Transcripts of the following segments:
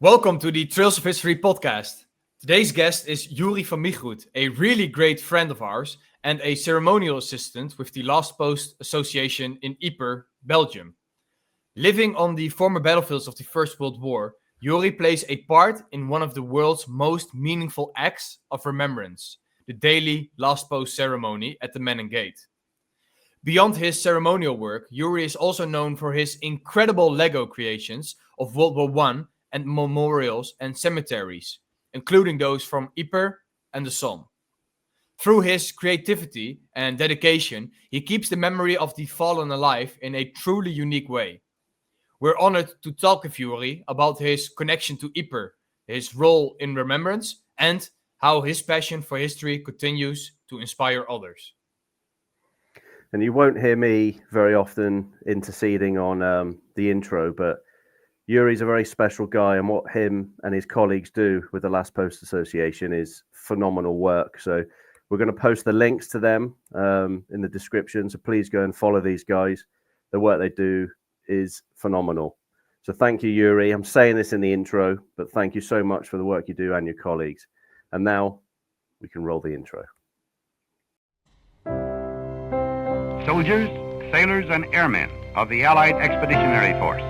Welcome to the Trails of History podcast. Today's guest is Youri van Miegroet, a really great friend of ours and a ceremonial assistant with the Last Post Association in Ypres, Belgium. Living on the former battlefields of the First World War, Youri plays a part in one of the world's most meaningful acts of remembrance, the daily Last Post ceremony at the Menin Gate. Beyond his ceremonial work, Youri is also known for his incredible Lego creations of World War I and memorials and cemeteries, including those from Ypres and the Somme. Through his creativity and dedication, he keeps the memory of the fallen alive in a truly unique way. We're honored to talk with Youri about his connection to Ypres, his role in Remembrance, and how his passion for history continues to inspire others. And you won't hear me very often interceding on the intro, but Youri's a very special guy, and what him and his colleagues do with the Last Post Association is phenomenal work. So we're going to post the links to them in the description. So please go and follow these guys. The work they do is phenomenal. So thank you, Youri. I'm saying this in the intro, but thank you so much for the work you do and your colleagues. And now we can roll the intro. Soldiers, sailors, and airmen of the Allied Expeditionary Force.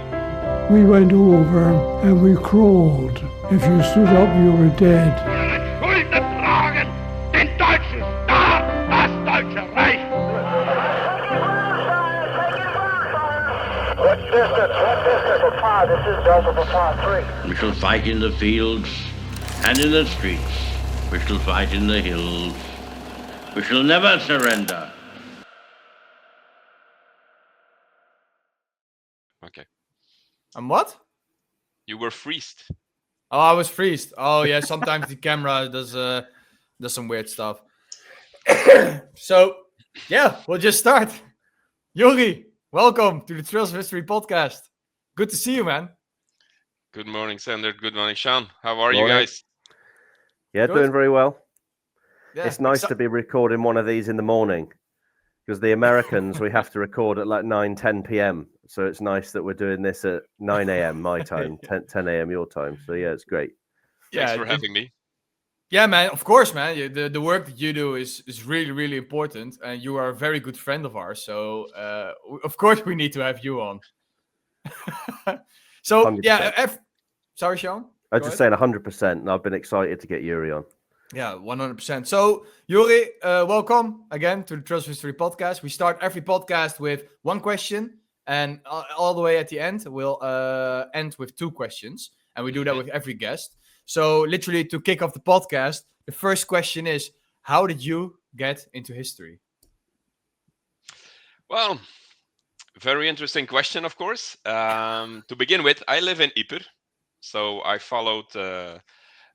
We went over and we crawled. If you stood up, you were dead. Schulden tragen den deutschen Staat, das Deutsche Reich. What distance for par? This is Delta for par 3. We shall fight in the fields and in the streets. We shall fight in the hills. We shall never surrender. Okay. And what? You were freezed. Oh, I was freezed. Oh, yeah. Sometimes the camera does some weird stuff. So, yeah, we'll just start. Youri, welcome to the Trails of History podcast. Good to see you, man. Good morning, Sander. Good morning, Sean. How are you Morning. guys? Yeah, Good. doing very well. Yeah. It's nice to be recording one of these in the morning because the Americans, we have to record at like 9-10 p.m. So it's nice that we're doing this at 9 a.m. my time, 10 a.m. your time. So yeah, it's great. Thanks for having me. Yeah, man. Of course, man. The work that you do is really, really important. And you are a very good friend of ours. So, of course, we need to have you on. So, 100%. yeah. Sorry, Sean? I was Go just ahead. saying 100%, and I've been excited to get Youri on. Yeah, 100%. So, Youri, welcome again to the Trails of History podcast. We start every podcast with one question. And all the way at the end, we'll end with two questions. And we do that with every guest. So literally to kick off the podcast, the first question is, how did you get into history? Well, very interesting question, of course. To begin with, I live in Ypres. So I followed the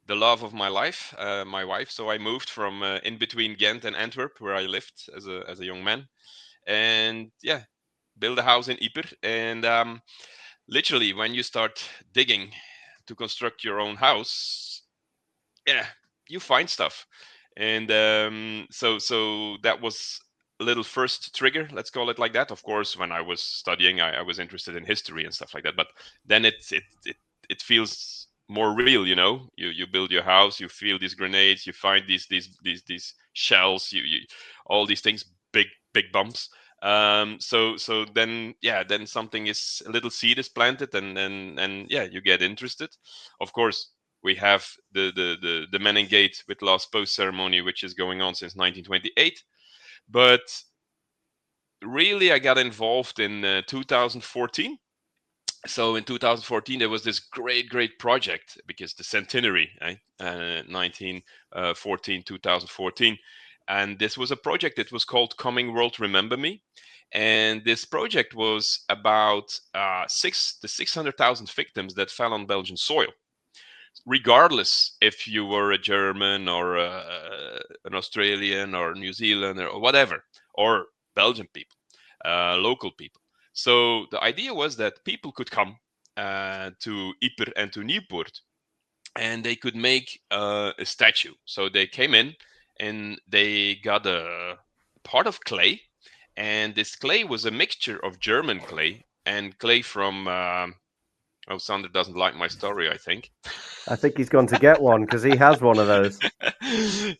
love of my life, my wife. So I moved from in between Ghent and Antwerp, where I lived as a young man. And yeah, build a house in Ypres. And literally, when you start digging to construct your own house, yeah, you find stuff. And so that was a little first trigger, let's call it like that. Of course, when I was studying, I was interested in history and stuff like that. But then it feels more real, you know. You build your house, you feel these grenades, you find these shells, you all these things, big bumps. So then something is, a little seed is planted, and yeah, you get interested. Of course, we have the Menin Gate with Last Post ceremony, which is going on since 1928. But really, I got involved in 2014. So in 2014, there was this great project, because the centenary, 1914, 2014. And this was a project that was called Coming World Remember Me. And this project was about the 600,000 victims that fell on Belgian soil, regardless if you were a German or an Australian or New Zealander or whatever, or Belgian people, local people. So the idea was that people could come to Ypres and to Nieuwpoort, and they could make a statue. So they came in and they got a pot of clay, and this clay was a mixture of German clay and clay from Oh, Sander doesn't like my story, I think. I think he's gone to get one because he has one of those.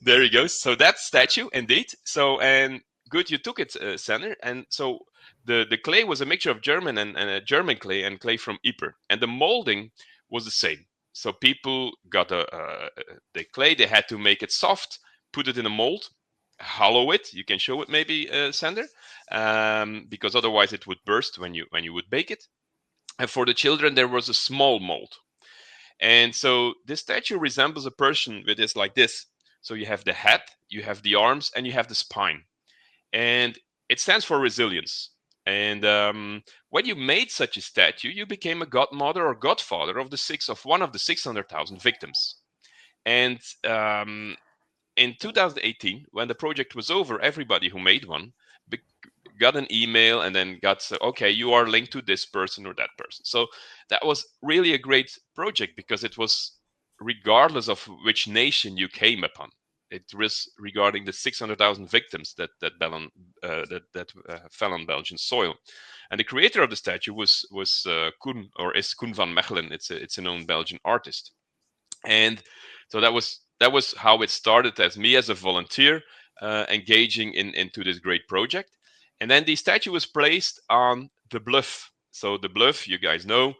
There he goes. So that statue, indeed. So, and good, you took it, Sander. And so the clay was a mixture of German and German clay and clay from Ypres. And the molding was the same. So people got the clay, they had to make it soft, put it in a mold, hollow it. You can show it maybe, Sander, because otherwise it would burst when you would bake it. And for the children, there was a small mold. And so this statue resembles a person with this like this. So you have the head, you have the arms, and you have the spine. And it stands for resilience. And when you made such a statue, you became a godmother or godfather of one of the 600,000 victims. And in 2018, when the project was over, everybody who made one got an email and then got, okay, you are linked to this person or that person. So that was really a great project because it was regardless of which nation you came upon. It was regarding the 600,000 victims that fell on Belgian soil. And the creator of the statue was Koen van Mechelen. It's a known Belgian artist. And so that was how it started, as me as a volunteer engaging into this great project. And then the statue was placed on the bluff. So the bluff, you guys know,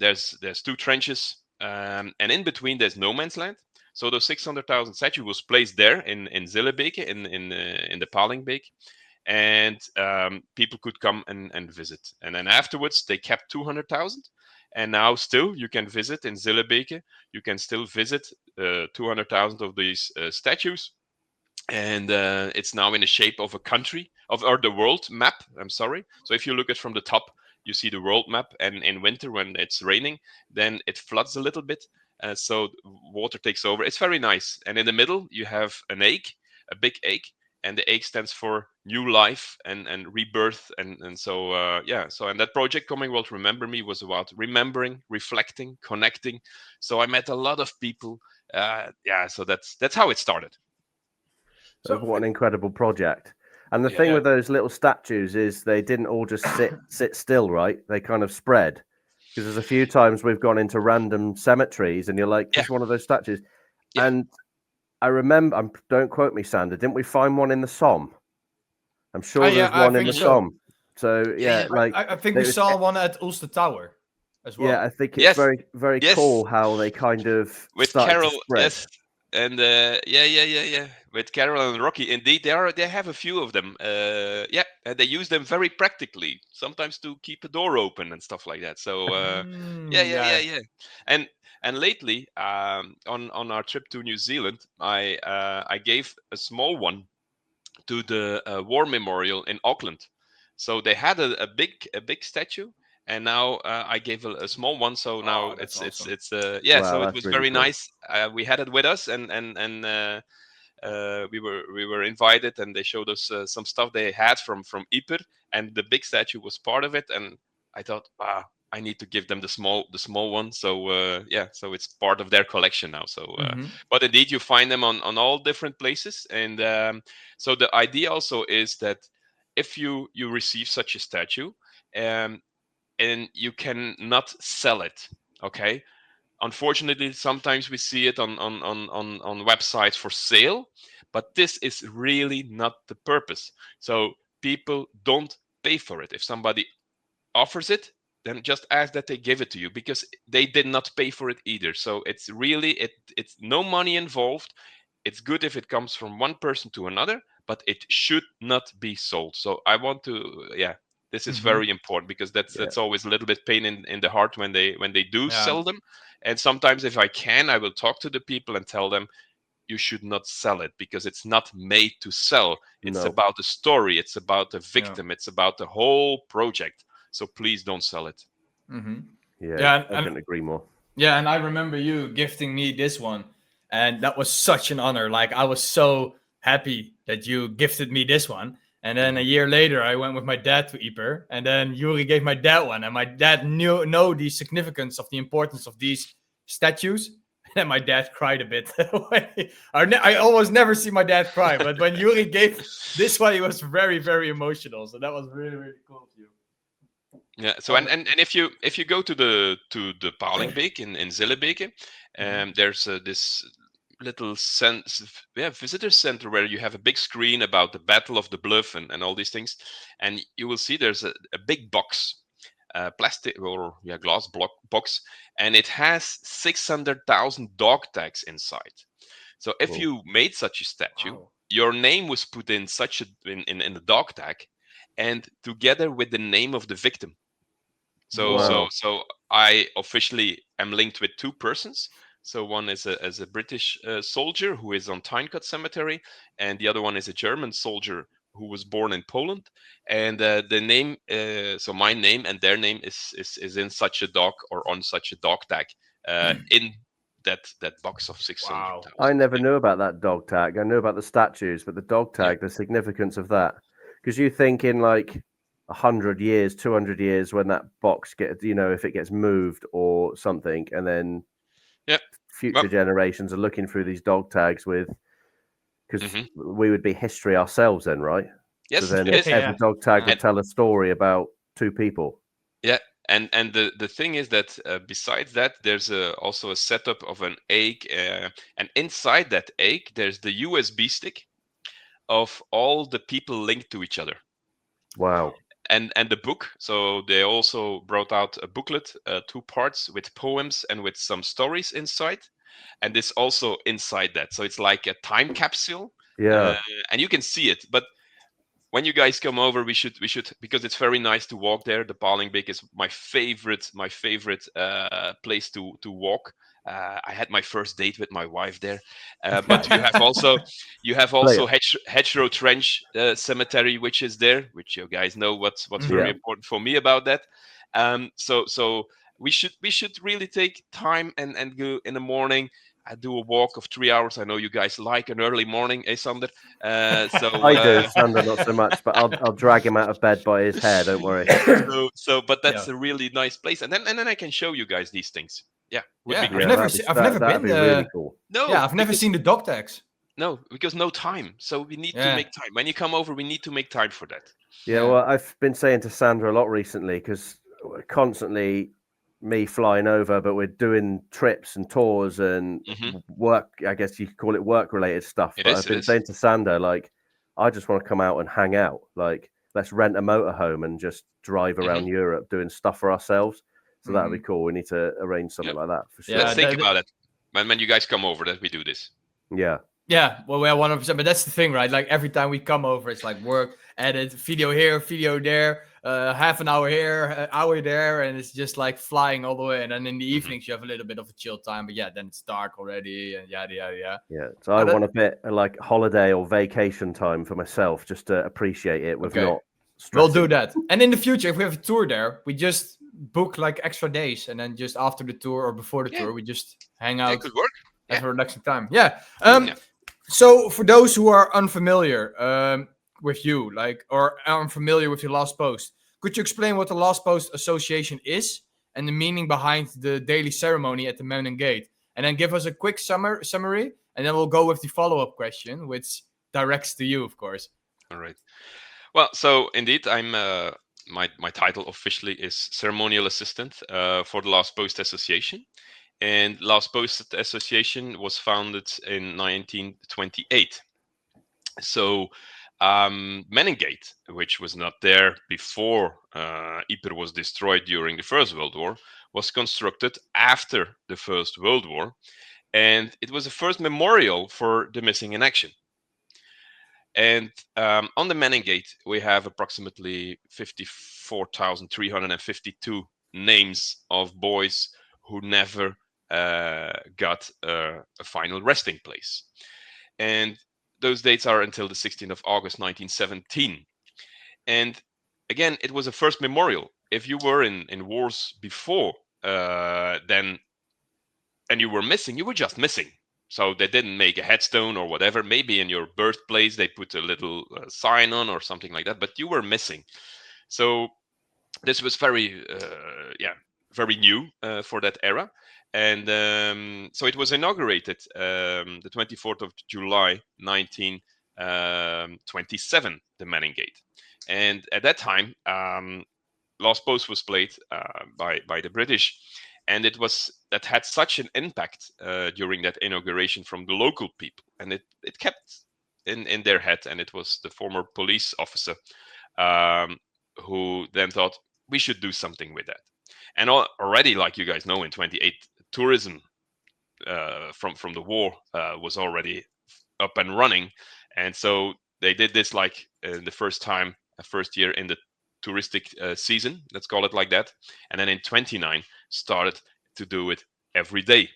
there's 2 trenches, and in between there's no man's land. So the 600,000 statue was placed there in Zillebeke, in the Palingbeek, and people could come and visit. And then afterwards they kept 200,000, and now still you can visit in Zillebeke. You can still visit 200,000 of these statues. And it's now in the shape of a country or the world map. I'm sorry. So if you look at from the top, you see the world map. And in winter, when it's raining, then it floods a little bit. So water takes over. It's very nice. And in the middle, you have an egg, a big egg, and the egg stands for new life and rebirth. And so So and that project, Commonwealth Remember Me, was about remembering, reflecting, connecting. So I met a lot of people. So that's how it started. So what an incredible project. And the thing with those little statues is they didn't all just sit still, right? They kind of spread. Because there's a few times we've gone into random cemeteries and you're like, it's one of those statues. Yeah. And I remember, don't quote me, Sander, didn't we find one in the Somme? I'm sure there's one in the Somme. So, I think we saw one at Ulster Tower as well. Yeah, I think it's very, very cool how they kind of with Carol, yes. And with Carol and Rocky, indeed, they have a few of them. And they use them very practically, sometimes to keep a door open and stuff like that. So And lately, on our trip to New Zealand, I gave a small one to the War Memorial in Auckland. So they had a big statue. And now I gave a small one, so now it's awesome. So it was really very nice. We had it with us, and we were invited, and they showed us some stuff they had from Ypres, and the big statue was part of it. And I thought, I need to give them the small one. So so it's part of their collection now. So, but indeed, you find them on all different places, and so the idea also is that if you receive such a statue, and you cannot sell it, okay? Unfortunately, sometimes we see it on websites for sale, but this is really not the purpose. So people don't pay for it. If somebody offers it, then just ask that they give it to you, because they did not pay for it either. So it's really, it's no money involved. It's good if it comes from one person to another, but it should not be sold. So I want to, this is very important, because that's always a little bit pain in the heart when they do sell them. And sometimes, if I can, I will talk to the people and tell them, you should not sell it, because it's not made to sell. It's about the story. It's about the victim. It's about the whole project. So please don't sell it. I couldn't agree more. Yeah, and I remember you gifting me this one, and that was such an honor. Like, I was so happy that you gifted me this one. And then a year later, I went with my dad to Ypres, and then Youri gave my dad one, and my dad know the significance of the importance of these statues. And then my dad cried a bit. I almost never see my dad cry, but when Youri gave this one, he was very, very emotional. So that was really, really cool of you. Yeah. So and if you go to the Palingbeek in Zillebeke, there's this little visitor center where you have a big screen about the Battle of the Bluff and all these things, and you will see there's a big box, plastic or glass box, and it has 600,000 dog tags inside. So if you made such a statue, your name was put in such in the dog tag, and together with the name of the victim. So I officially am linked with two persons. So one is a British soldier who is on Tynecut Cemetery, and the other one is a German soldier who was born in Poland. And the name, so my name and their name is in such a dog or on such a dog tag in that box of 600,000. I never knew about that dog tag. I knew about the statues, but the dog tag, the significance of that, because you think in like 100 years, 200 years, when that box gets, if it gets moved or something, and then future generations are looking through these dog tags because we would be history ourselves then, right? Yes. So then every dog tag would tell a story about two people. Yeah. And the thing is that besides that, there's also a setup of an egg, and inside that egg, there's the USB stick of all the people linked to each other. Wow. And the book. So they also brought out a booklet, 2 parts with poems and with some stories inside. And this also inside that. So it's like a time capsule. Yeah. And you can see it. But when you guys come over, we should because it's very nice to walk there. The Palingbeek is my favorite place to walk. I had my first date with my wife there, but you have also Hedgerow Trench Cemetery, which is there, which you guys know what's very important for me about that. So we should really take time and go in the morning. I do a walk of 3 hours. I know you guys like an early morning, Sander? So I do, Sander not so much, but I'll drag him out of bed by his hair. Don't worry. But that's a really nice place, and then I can show you guys these things. Yeah, I've never been. Really cool. No, I've never seen the dog tags. No, because no time. So we need to make time. When you come over, we need to make time for that. Yeah, well, I've been saying to Sandra a lot recently because constantly me flying over, but we're doing trips and tours and work. I guess you could call it work-related stuff. I've been saying to Sandra, like, I just want to come out and hang out. Like, let's rent a motorhome and just drive around Europe doing stuff for ourselves. So that would be cool. We need to arrange something like that for sure. Let's think about it. When you guys come over, that we do this. Yeah. Yeah, well, we're 100%. But that's the thing, right? Like every time we come over, it's like work, edit, video here, video there, half an hour here, hour there, and it's just like flying all the way. And then in the evenings, you have a little bit of a chill time. But then it's dark already, and yada. Yeah, so I want a bit like holiday or vacation time for myself, just to appreciate it with not stressing. We'll do that. And in the future, if we have a tour there, we just book like extra days, and then just after the tour or before the tour, we just hang out. It could work. Have a relaxing time. So for those who are unfamiliar with you, or unfamiliar with your last post, could you explain what the Last Post Association is and the meaning behind the daily ceremony at the Menin Gate? And then give us a quick summary, and then we'll go with the follow-up question, which directs to you, of course. All right. Well, so indeed, I'm my title officially is Ceremonial Assistant for the Last Post Association. And Last Post Association was founded in 1928. So Menin Gate, which was not there before Ypres was destroyed during the First World War, was constructed after the First World War. And it was the first memorial for the missing in action. And on the Menin Gate, we have approximately 54,352 names of boys who never got a final resting place. And those dates are until the 16th of August 1917. And again, it was a first memorial. If you were in wars before then, and you were missing, you were just missing. So they didn't make a headstone or whatever. Maybe in your birthplace they put a little sign on or something like that, but you were missing. So this was very new for that era. And so it was inaugurated the 24th of July, 1927, the Menin Gate. And at that time, last post was played by the British, and that had such an impact during that inauguration from the local people, and it kept in their head. And it was the former police officer who then thought we should do something with that. And already, like you guys know, in 28, tourism from the war was already up and running, and so they did this like the first year in the touristic season, let's call it like that, and then in 29 started to do it every day.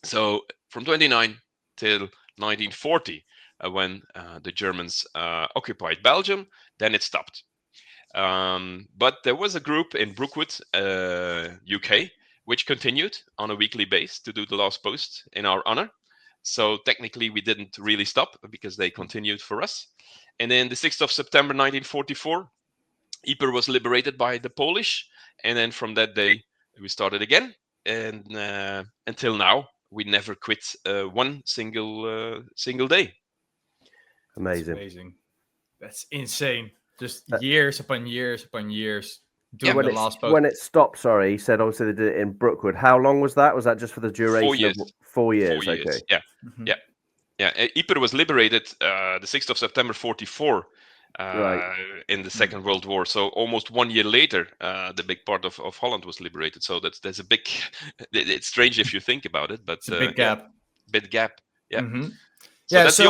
So from 29 till 1940, when the Germans occupied Belgium, then it stopped. But there was a group in Brookwood, UK, which continued on a weekly basis to do the last post in our honor. So technically we didn't really stop because they continued for us. And then the 6th of September 1944, Ypres was liberated by the Polish. And then from that day, we started again. And until now, we never quit one single day. Amazing. That's amazing. That's insane. Just years upon years upon years. Yeah, when it stopped, sorry, he said obviously they did it in Brookwood. How long was that? Was that just for the duration 4 years. of 4 years? 4 years. Okay. Yeah. Mm-hmm. Yeah. Ypres was liberated the 6th of September 44 in the Second World War. So almost 1 year later, the big part of Holland was liberated. So there's a big. It's strange if you think about it, but it's a big gap. Big gap. Yeah. Mm-hmm. So that's the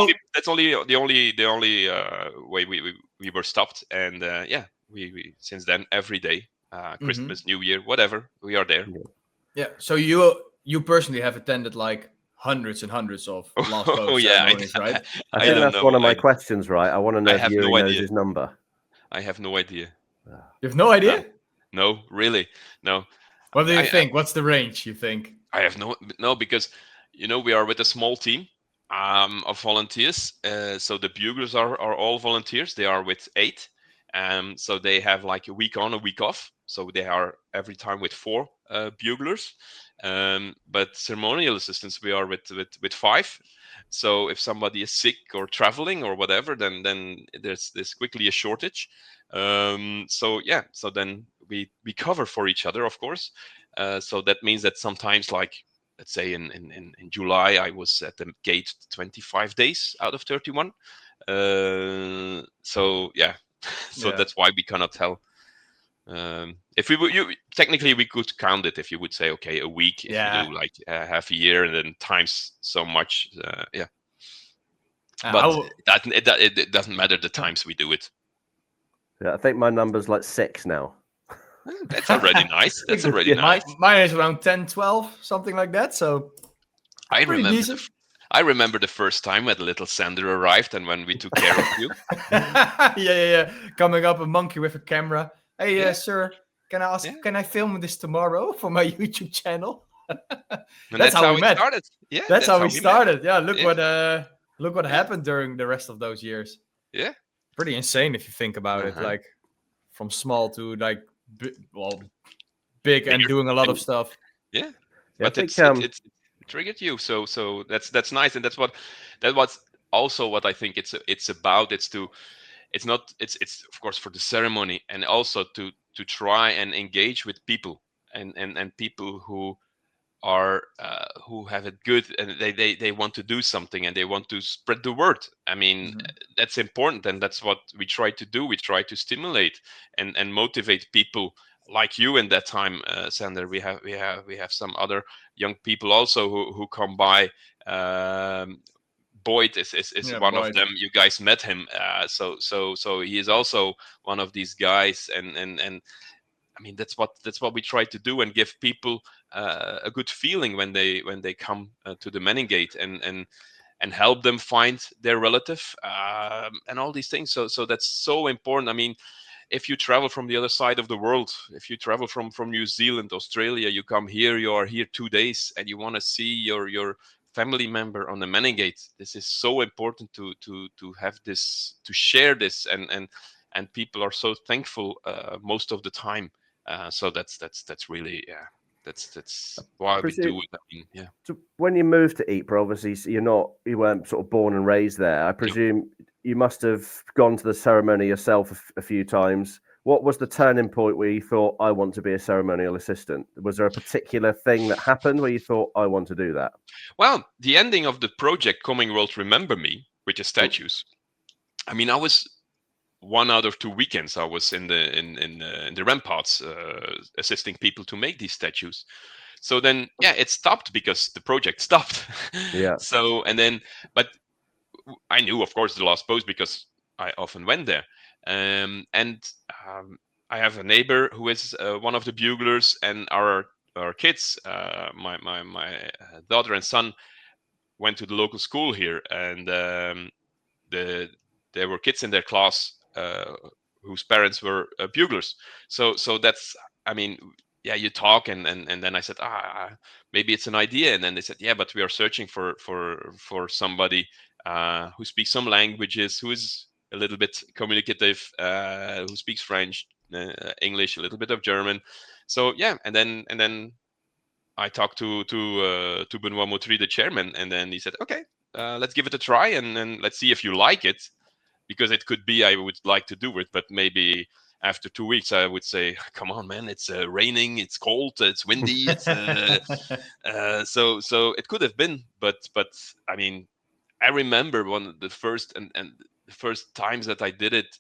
only way we were stopped, and we since then every day, Christmas, New Year, whatever, we are there. Yeah. So you personally have attended like hundreds and hundreds of last post ceremonies, right? I think that's one of my questions, right? I want to know if Youri knows his number. I have no idea. You have no idea? No, really, no. What do you think? What's the range? You think? I have no, because we are with a small team of volunteers. So the buglers are all volunteers. They are with 8. So they have like a week on, a week off. So they are every time with 4 buglers. But ceremonial assistants, we are with 5. So if somebody is sick or traveling or whatever, then there's quickly a shortage. So then we cover for each other, of course. So that means that sometimes, like, let's say in July, I was at the gate 25 days out of 31. So that's why we cannot tell. If technically we could count it if you would say, okay, a week, if you do like half a year and then times so much, but it doesn't matter the times we do it. Yeah, I think my number's like 6 now. That's already nice. That's already nice. Mine is around 10, 12, something like that. So I remember the first time when the little Sander arrived and when we took care of you. Yeah. Coming up, a monkey with a camera. Hey, sir, can I ask? Can I film this tomorrow for my YouTube channel? That's how we met. Started. Yeah, that's how we started. Yeah, look what happened during the rest of those years. Yeah, pretty insane if you think about it. Like from small to like big and doing a lot of stuff. Yeah, but it triggered you. So that's nice, and that's also what I think it's about. It's of course for the ceremony, and also to try and engage with people and people who are who have it good, and they want to do something and they want to spread the word. I mean, that's important, and that's what we try to do. We try to stimulate and motivate people like you in that time, Sander. We have some other young people also who come by. Boyd is one of them. You guys met him, so he is also one of these guys, and I mean that's what we try to do, and give people a good feeling when they come to the Manning Gate, and help them find their relative, and all these things. So that's so important. I mean, if you travel from the other side of the world, if you travel from New Zealand, Australia, you come here, you are here 2 days, and you want to see your family member on the Manning Gate. This is so important to have this, to share this, and people are so thankful most of the time. So that's really that's why we do it. I mean, yeah. So when you moved to Ypres, obviously you weren't sort of born and raised there. I presume you must have gone to the ceremony yourself a few times. what was the turning point where you thought, I want to be a ceremonial assistant? Was there a particular thing that happened where you thought, I want to do that? Well, the ending of the project Commonwealth Remember Me with the statues. I mean, I was 1 out of 2 weekends. I was in the ramparts assisting people to make these statues. So then, it stopped because the project stopped. Yeah. So but I knew, of course, the last post because I often went there. I have a neighbor who is one of the buglers, and our kids, my daughter and son, went to the local school here, and there were kids in their class whose parents were buglers. So that's, I mean, you talk, and then I said, maybe it's an idea, and then they said, but we are searching for somebody who speaks some languages, who is a little bit communicative, who speaks French, English, a little bit of German. So and then I talked to Benoit Motry, the chairman, and then he said, okay, let's give it a try, and then let's see if you like it, because it could be I would like to do it, but maybe after 2 weeks I would say, come on, man, it's raining, it's cold, it's windy, it's so it could have been, but I mean, I remember one of the first and the first times that I did it,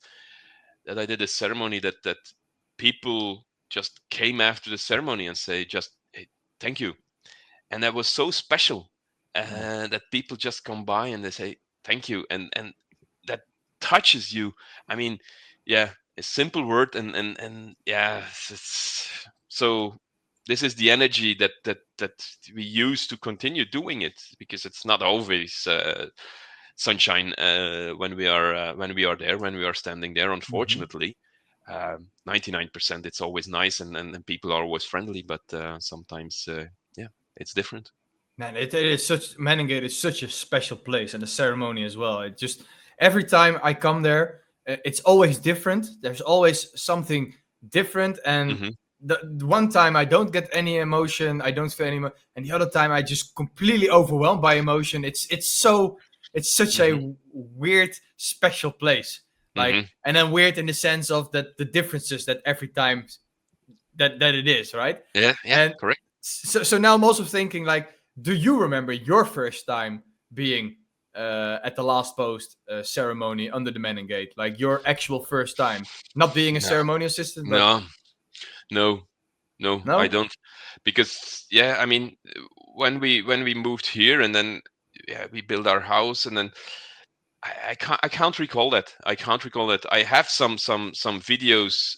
that I did a ceremony, that people just came after the ceremony and say just, hey, thank you. And that was so special, that people just come by and they say thank you, and that touches you. I mean, a simple word, and it's, so this is the energy that we use to continue doing it, because it's not always sunshine when we are there, when we are standing there, unfortunately. 99% it's always nice, and people are always friendly, but sometimes it's different. Man, it is such, Meningate is such a special place, and the ceremony as well. It just, every time I come there, it's always different. There's always something different, and the one time I don't get any emotion, I don't feel any and the other time I just completely overwhelmed by emotion. It's such a weird, special place. Like, and then weird in the sense of that the differences that every time that it is, right? Yeah, and correct. So now I'm also thinking, like, do you remember your first time being at the last post ceremony under the Meningate? Like, your actual first time, not being a ceremony assistant. But... No, I don't, because I mean, when we moved here, and then we built our house, and then I can't recall that. I have some videos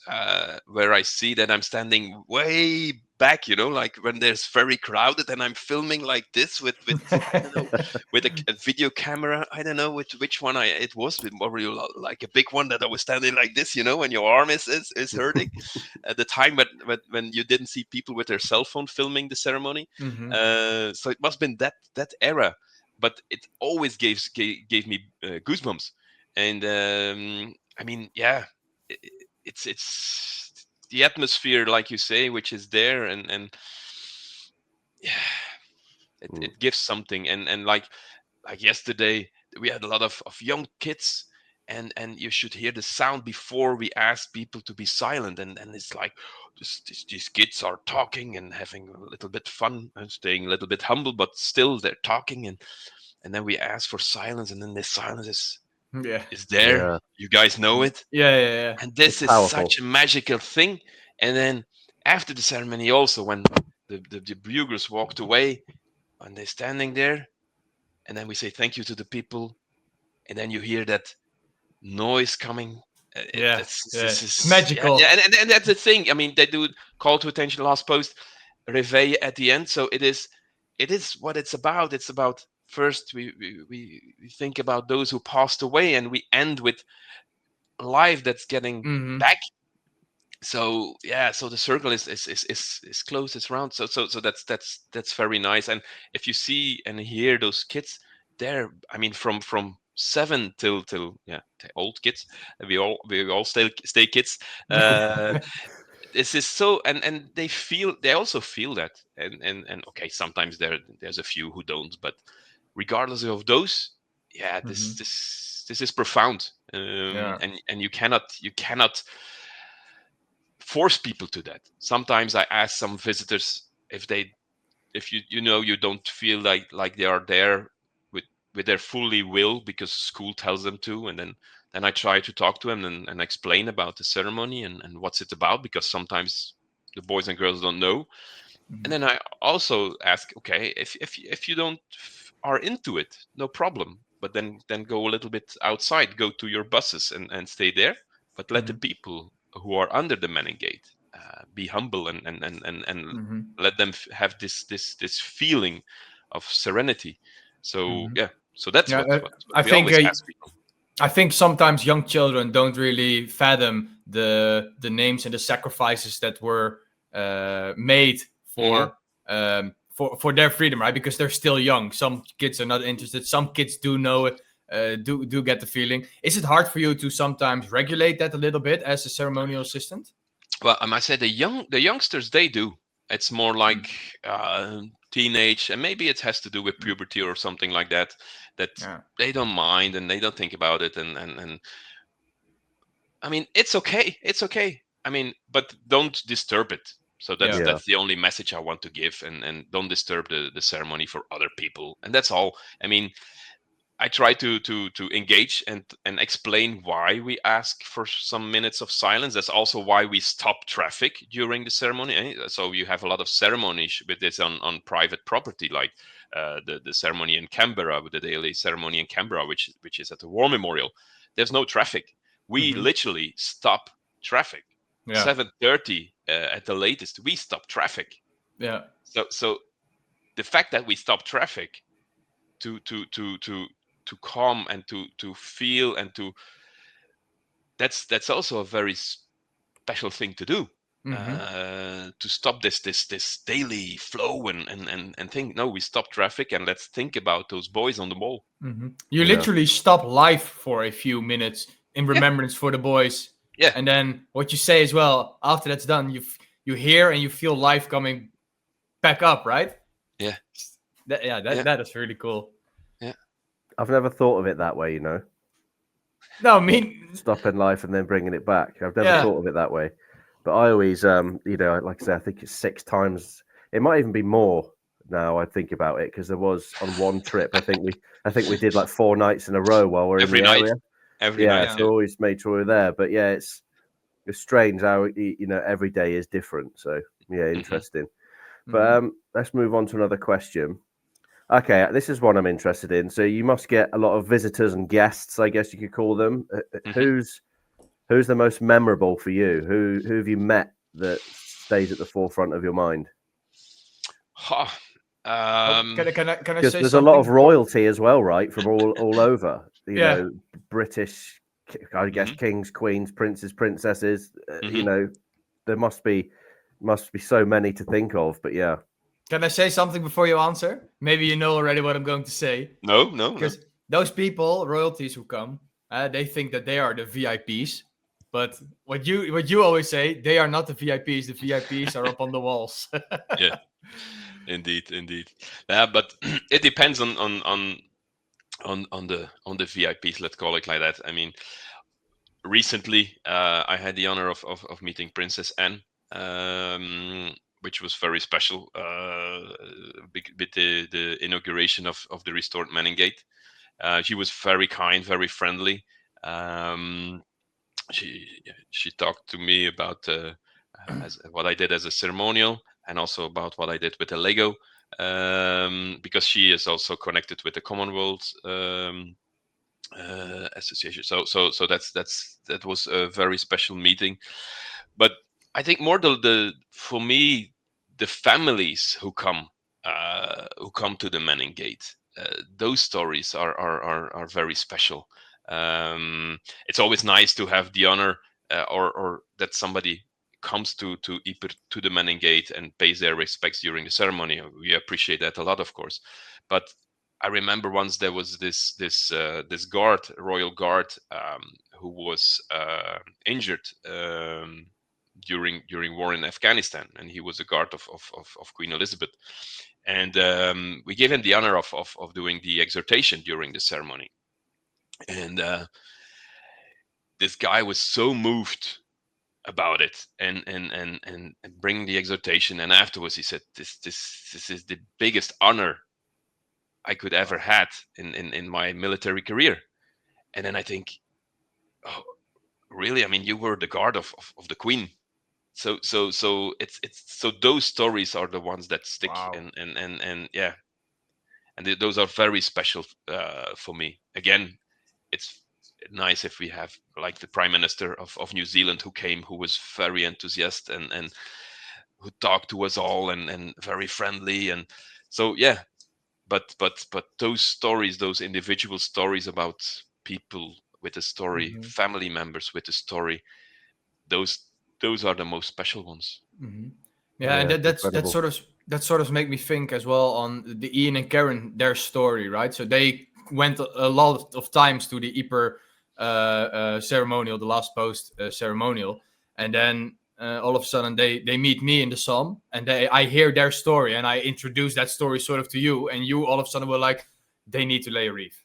where I see that I'm standing way back, like when there's very crowded, and I'm filming like this with I don't know, with a video camera. I don't know which one it was, probably like a big one that I was standing like this, when your arm is hurting at the time, but when you didn't see people with their cell phone filming the ceremony. So it must have been that era. But it always gave me goosebumps, and I mean, it's the atmosphere, like you say, which is there, and it gives something, and like yesterday we had a lot of young kids, and you should hear the sound before we ask people to be silent, and it's like these kids are talking and having a little bit fun and staying a little bit humble, but still they're talking, and then we ask for silence, and then the silence is there. Yeah. You guys know it. Yeah. And this is such a magical thing. And then after the ceremony, also when the buglers walked away, and they're standing there, and then we say thank you to the people, and then you hear that noise coming. This is magical. Yeah, and that's the thing. I mean, they do call to attention, last post, réveil at the end. So it is what it's about. It's about, first we think about those who passed away, and we end with life that's getting back. So so the circle is close, it's round. So that's very nice. And if you see and hear those kids there, I mean, from 7 till the old kids, we all stay kids. This is so, and they also feel that, and okay, sometimes there's a few who don't, but regardless of those, this is profound, and you cannot force people to that. Sometimes I ask some visitors if you don't feel like they are there with their fully will because school tells them to, and then I try to talk to them and explain about the ceremony and what's it about, because sometimes the boys and girls don't know. And then I also ask, okay, if you don't are into it, no problem, but then go a little bit outside, go to your buses and stay there, but let the people who are under the Manning Gate be humble and let them have this feeling of serenity. So so that's Yeah, what I we think always ask people. I think sometimes young children don't really fathom the names and the sacrifices that were made for for their freedom, right? Because they're still young. Some kids are not interested. Some kids do know it, do get the feeling. Is it hard for you to sometimes regulate that a little bit as a ceremonial assistant? Well, I must say the youngsters, they do. It's more like teenage, and maybe it has to do with puberty or something like that. They don't mind and they don't think about it, and I mean, it's okay. It's okay. I mean, but don't disturb it. So that's the only message I want to give, and don't disturb the ceremony for other people, and that's all. I mean, I try to engage and explain why we ask for some minutes of silence. That's also why we stop traffic during the ceremony. So you have a lot of ceremonies with this on private property, like the ceremony in Canberra, with the daily ceremony in Canberra, which is at the War Memorial. There's no traffic. We literally stop traffic. 7:30 at the latest. We stop traffic. Yeah. So the fact that we stop traffic to calm and to feel and that's also a very special thing to do. To stop this daily flow and think, no, we stop traffic and let's think about those boys on the wall. You literally stop life for a few minutes in remembrance for the boys. Yeah. And then what you say as well, after that's done, you hear and you feel life coming back up, right? Yeah. That is really cool. Yeah. I've never thought of it that way, you know. No, I mean, stopping life and then bringing it back. I've never thought of it that way. But I always, you know, like I say, I think it's 6 times. It might even be more now. I think about it because there was on one trip. I think we did like 4 nights in a row while we're every in the night. area. Every night. So always made sure we're there. But yeah, it's strange how you know every day is different. So yeah, interesting. But let's move on to another question. Okay, this is one I'm interested in. So you must get a lot of visitors and guests, I guess you could call them. Who's the most memorable for you? Who have you met that stays at the forefront of your mind? Can I say Because there's something? a lot of royalty as well, right? From all over. You know, British, I guess, kings, queens, princes, princesses. You know, there must be so many to think of. But yeah. Can I say something before you answer? Maybe you know already what I'm going to say. No. Because those people, royalties who come, they think that they are the VIPs. But what you always say, they are not the VIPs. The VIPs are up on the walls. Yeah, indeed. Yeah, but it depends on the VIPs. Let's call it like that. I mean, recently I had the honor of meeting Princess Anne. Which was very special with the inauguration of the restored Manning Gate. She was very kind, very friendly. She talked to me about what I did as a ceremonial and also about what I did with the Lego, because she is also connected with the Commonwealth Association. So that was a very special meeting. But I think more for me, the families who come to the Manning Gate, those stories are very special. It's always nice to have the honor or that somebody comes to Ypres, to the Manning Gate and pays their respects during the ceremony. We appreciate that a lot, of course. But I remember once there was this guard, royal guard, who was injured during war in Afghanistan, and he was a guard of Queen Elizabeth, and we gave him the honor of doing the exhortation during the ceremony, and this guy was so moved about it and bring the exhortation. And afterwards he said, this is the biggest honor I could ever had in my military career. And then I think, oh, really? I mean, you were the guard of the Queen. So it's so those stories are the ones that stick. Wow. And yeah, and those are very special for me. Again, it's nice if we have like the Prime Minister of New Zealand who came, who was very enthusiastic and who talked to us all and very friendly. And so yeah, but those stories, those individual stories about people with a story, Mhm. family members with a story, those are the most special ones. Yeah, Yeah, and that's incredible. that sort of make me think as well on the Ian and Karen, their story, right? So they went a lot of times to the Ypres ceremonial, the last post ceremonial, and then all of a sudden they meet me in the Somme, and I hear their story, and I introduce that story sort of to you, and you all of a sudden were like, they need to lay a wreath.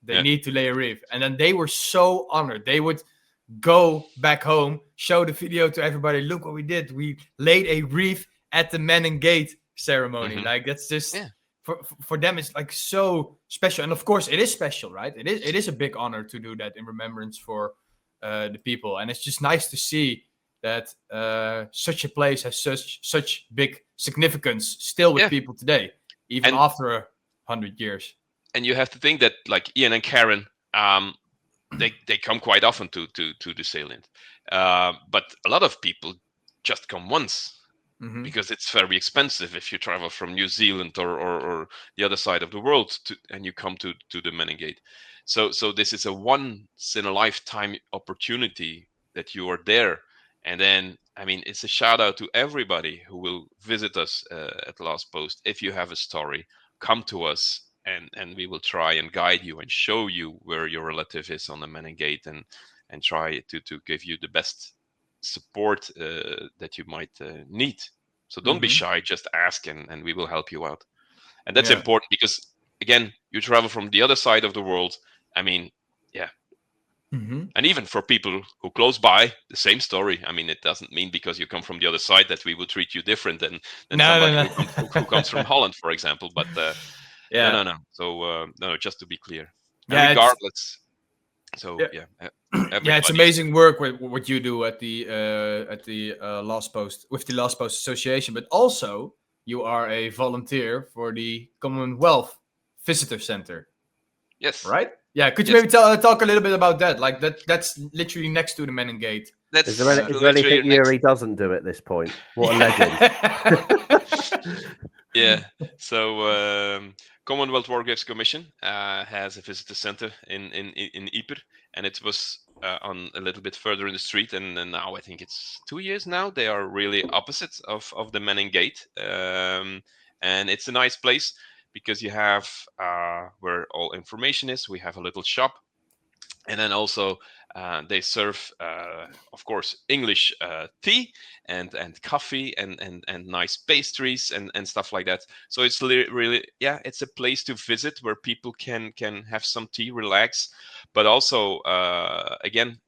They Yeah. need to lay a wreath, and then they were so honored. They would go back home, show the video to everybody. Look what we did. We laid a wreath at the Men and Gate ceremony. Mhm. Like that's just Yeah. for them. It's like so special, and of course it is special, right? It is a big honor to do that in remembrance for the people, and it's just nice to see that such a place has such big significance still with Yeah. people today, even And- after 100 years. And you have to think that like Ian and Karen, they come quite often to the salient, but a lot of people just come once Mhm. because it's very expensive if you travel from New Zealand or the other side of the world and you come to the Men and Gate. So this is a once in a lifetime opportunity that you are there. And then I mean, it's a shout out to everybody who will visit us at Last Post. If you have a story, come to us and we will try and guide you and show you where your relative is on the Men and Gate and try to give you the best support that you might need. So don't be Mhm. shy, just ask and we will help you out. And that's Yeah. important because again, you travel from the other side of the world. I mean, yeah. Mhm. And even for people who close by, the same story. I mean, it doesn't mean because you come from the other side that we will treat you different than No, somebody no, who comes from Holland, for example. But Yeah. no. So no, just to be clear. And Yeah, it's- regardless, so Yeah. yeah, Yeah, it's everybody's- amazing work with what you do at the Last Post with the Last Post Association, but also you are a volunteer for the Commonwealth Visitor Center, Yes, right? Yeah, could you Yes. maybe talk a little bit about that? Like that's literally next to the Men and Gate. That's Is there literally anything next- Youri doesn't do at this point? What a legend. Yeah. So Commonwealth War Graves Commission has a visitor center in Ypres, and it was on a little bit further in the street. And now I think it's 2 years now. They are really opposite of the Men and Gate, and it's a nice place because you have where all information is. We have a little shop. And then also they serve, of course, English tea and coffee and nice pastries and stuff like that. So it's really, yeah, it's a place to visit where people can have some tea, relax, but also again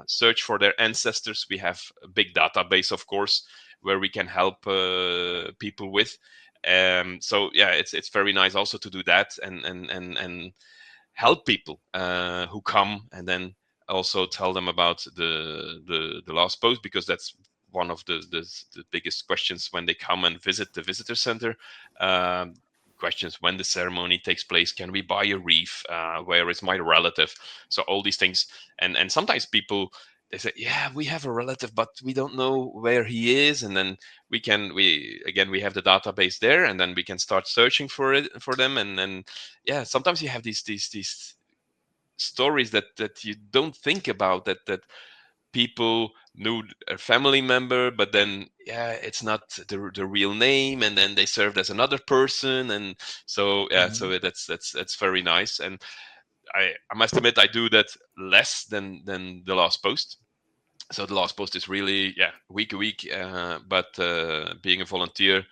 search for their ancestors. We have a big database, of course, where we can help people with. So yeah, it's very nice also to do that and help people who come, and then also tell them about the Last Post, because that's one of the biggest questions when they come and visit the visitor center. Questions: when the ceremony takes place, can we buy a wreath, where is my relative? So all these things, and sometimes people, they say, yeah, we have a relative but we don't know where he is, and then we have the database there, and then we can start searching for them, and then yeah, sometimes you have these stories that you don't think about, that people knew a family member, but then yeah, it's not the real name, and then they served as another person, and so yeah, so that's very nice. And I must admit, I do that less than the Last Post. So the Last Post is really week a week, but being a volunteer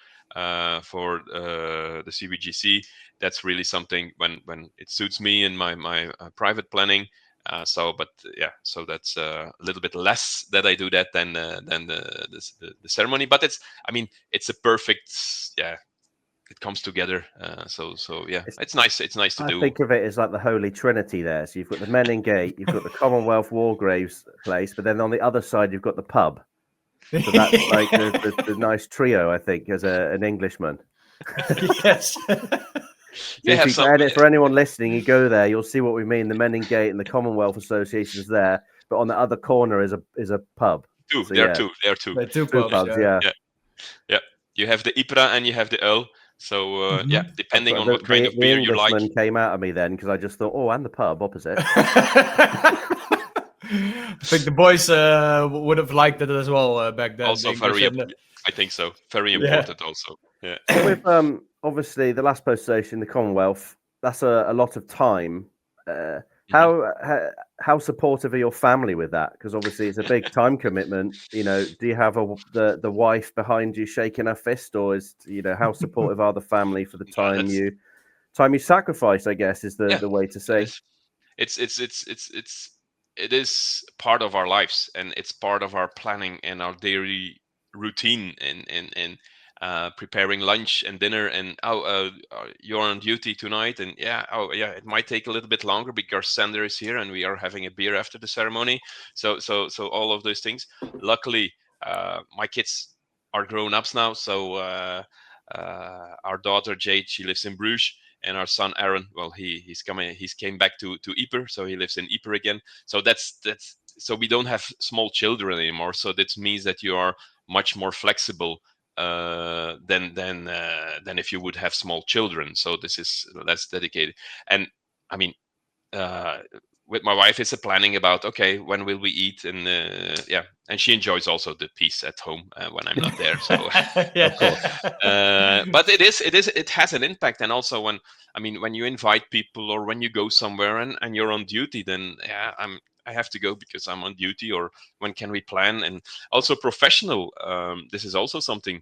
for the CWGC, that's really something when it suits me in my private planning. So that's a little bit less that I do that than the ceremony. But it's a perfect, it comes together. It's nice. It's nice to I do. think of it as like the Holy Trinity there. So you've got the Menin Gate, you've got the Commonwealth War Graves place, but then on the other side you've got the pub. So that's like the nice trio, I think, as an Englishman. Yes. For anyone listening, you go there, you'll see what we mean. The Menin Gate and the Commonwealth Association is there, but on the other corner is a pub. Two. So, There are two. The two pubs. yeah. You have the Ypres and you have the Uil. So depending on what kind of beer you like. The Englishman came out of me then because I just thought, and the pub opposite. I think the boys would have liked it as well back then. Also I think so. Very important also. Yeah. With obviously the last post association, the Commonwealth, that's a lot of time. How supportive are your family with that? Because obviously it's a big time commitment. Do you have the wife behind you shaking her fist, or is how supportive are the family for the time you sacrifice? I guess is the way to say. It is part of our lives, and it's part of our planning and our daily routine and preparing lunch and dinner, and you're on duty tonight, and it might take a little bit longer because Sander is here and we are having a beer after the ceremony. So all of those things. Luckily, my kids are grown ups now, so our daughter Jade, she lives in Bruges, and our son Aaron, well, he's came back to Ypres, so he lives in Ypres again. So that's so we don't have small children anymore. So that means that you are much more flexible than if you would have small children. So this is less dedicated. And with my wife, it's a planning about when will we eat, and and she enjoys also the peace at home when I'm not there. So of course, but it has an impact. And also when you invite people or when you go somewhere and you're on duty, then I have to go because I'm on duty, or when can we plan? And also professional. This is also something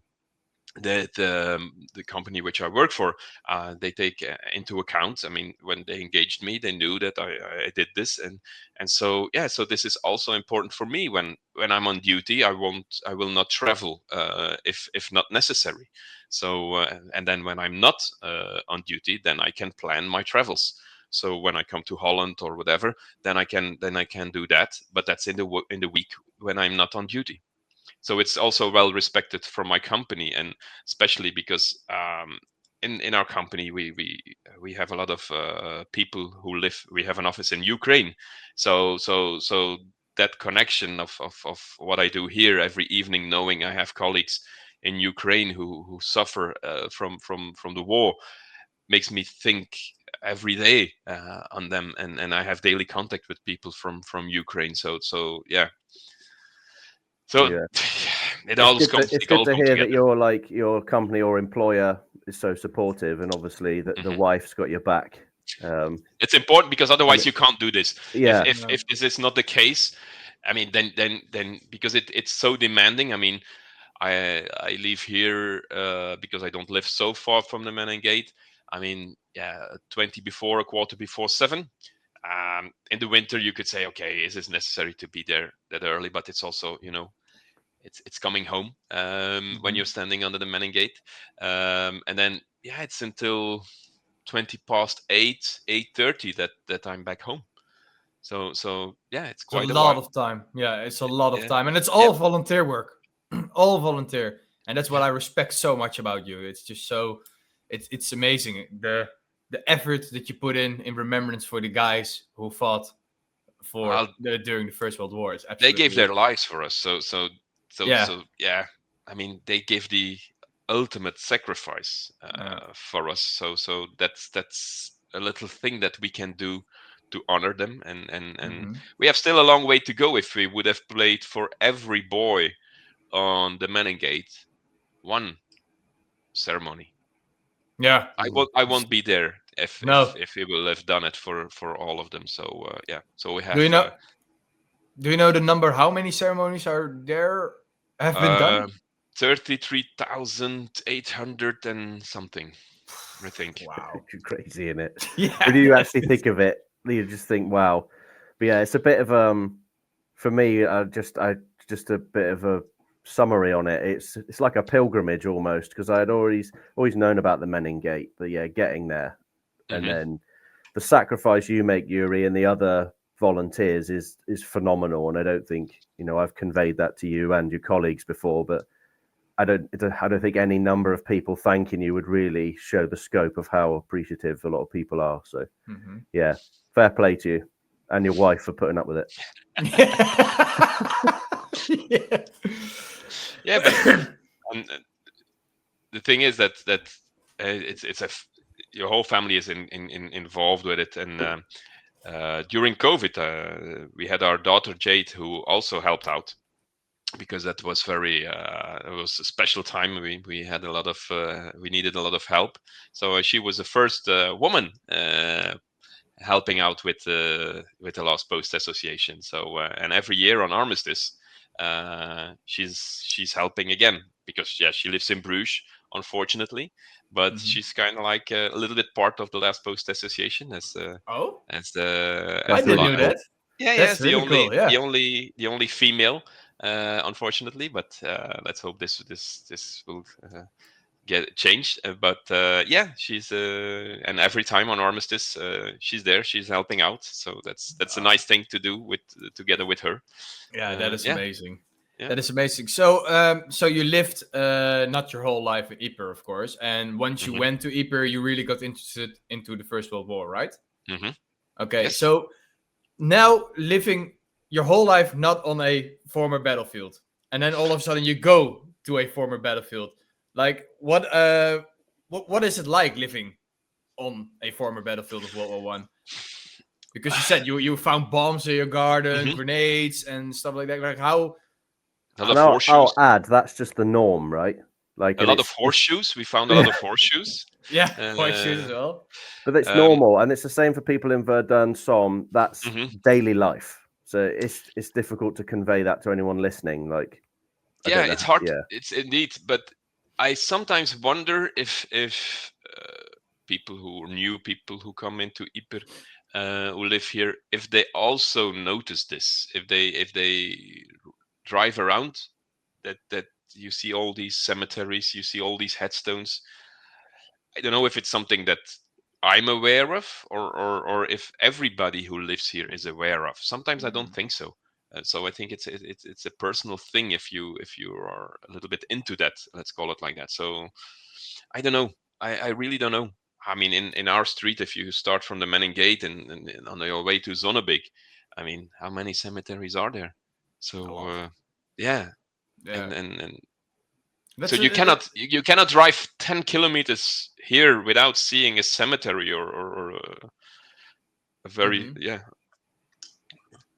that the company which I work for, they take into account. When they engaged me, they knew that I did this, and so so this is also important for me. When I'm on duty, I will not travel if not necessary. So and then when I'm not on duty, then I can plan my travels. So when I come to Holland or whatever, then I can do that. But that's in the week when I'm not on duty. So it's also well respected from my company, and especially because in our company we have a lot of people who live. We have an office in Ukraine, so that connection of what I do here every evening, knowing I have colleagues in Ukraine who suffer from the war, makes me think every day on them, and I have daily contact with people from Ukraine. So it always comes. It's good to hear that your company or employer is so supportive, and obviously that the wife's got your back. It's important because otherwise you can't do this. Yeah. If this is not the case, then because it's so demanding. I leave here because I don't live so far from the Menin Gate. 20 before, a quarter before 7. In the winter, you could say, okay, is it necessary to be there that early? But it's also, it's coming home when you're standing under the Menin Gate, and then it's until 20 past 8, 8:30 that I'm back home. So it's quite a lot of time. Yeah, it's a lot of time, and it's all volunteer work, all volunteer, and that's what I respect so much about you. It's just so, it's amazing the effort that you put in remembrance for the guys who fought during the First World War. They gave their lives for us, so they gave the ultimate sacrifice for us. So that's a little thing that we can do to honor them, and we have still a long way to go. If we would have played for every boy on the Menin Gate one ceremony, I won't be there if we will have done it for all of them. So so we have. Do you know the number? How many ceremonies are there? Have been done? 33,800 and something, I think. Wow, crazy, isn't it? Yeah. When you actually think of it, you just think, wow. But yeah, it's a bit of for me, just a bit of a summary on it. It's like a pilgrimage almost, because I had always known about the Menin Gate, but yeah, getting there, and then the sacrifice you make, Youri, and the other volunteers is phenomenal. And I don't think I've conveyed that to you and your colleagues before, but I don't think any number of people thanking you would really show the scope of how appreciative a lot of people are. So yeah, fair play to you and your wife for putting up with it. Yeah, but the thing is that your whole family is involved with it, and during COVID, we had our daughter Jade who also helped out, because that was it was a special time. We had a lot of we needed a lot of help, so she was the first woman helping out with the Lost Post Association. So and every year on Armistice, she's helping again, because she lives in Bruges, unfortunately, but she's kind of like a little bit part of the Last Post Association as the I didn't know that. Yeah, That's the really only cool, yeah. the only female, unfortunately, but let's hope this will get changed. But yeah, she's and every time on Armistice, she's there, she's helping out. So that's a nice thing to do together with her. Yeah, that is amazing. Yeah. That is amazing. So, so you lived not your whole life in Ypres, of course, and once you went to Ypres, you really got interested into the First World War, right? Okay, Yes. so now living your whole life not on a former battlefield, and then all of a sudden you go to a former battlefield. Like, what is it like living on a former battlefield of World War One? Because you said you found bombs in your garden, grenades and stuff like that. Like how? I'll add, that's just the norm, right? Like a lot of horseshoes. We found a lot of horseshoes. Yeah, horseshoes as well. But it's normal, and it's the same for people in Verdun, Somme. That's daily life. So it's difficult to convey that to anyone listening. Like, yeah, it's hard. Yeah. It's indeed, but I sometimes wonder if people who come into Ypres, who live here, if they also notice this, if they drive around, that you see all these cemeteries, you see all these headstones. I don't know if it's something that I'm aware of, or if everybody who lives here is aware of. Sometimes I don't think so. So I think it's a personal thing if you are a little bit into that, let's call it like that. So I don't know. I really don't know. I mean, in our street, if you start from the Menin Gate and on your way to Zonnebeke, I mean, how many cemeteries are there? So yeah. And so you cannot drive 10 kilometers here without seeing a cemetery or a very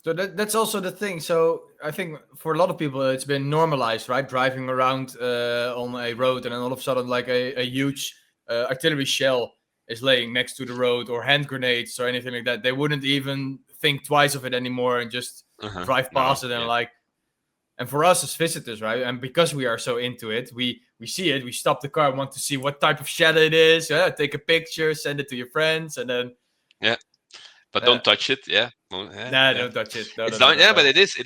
So that's also the thing. So I think for a lot of people it's been normalized, right? Driving around on a road, and then all of a sudden, like a huge artillery shell is laying next to the road, or hand grenades or anything like that. They wouldn't even think twice of it anymore and just drive past it and like. And for us as visitors, right? And because we are so into it, we see it, we stop the car, want to see what type of shell it is, take a picture, send it to your friends, and then but don't touch it. Don't touch it. No, but it is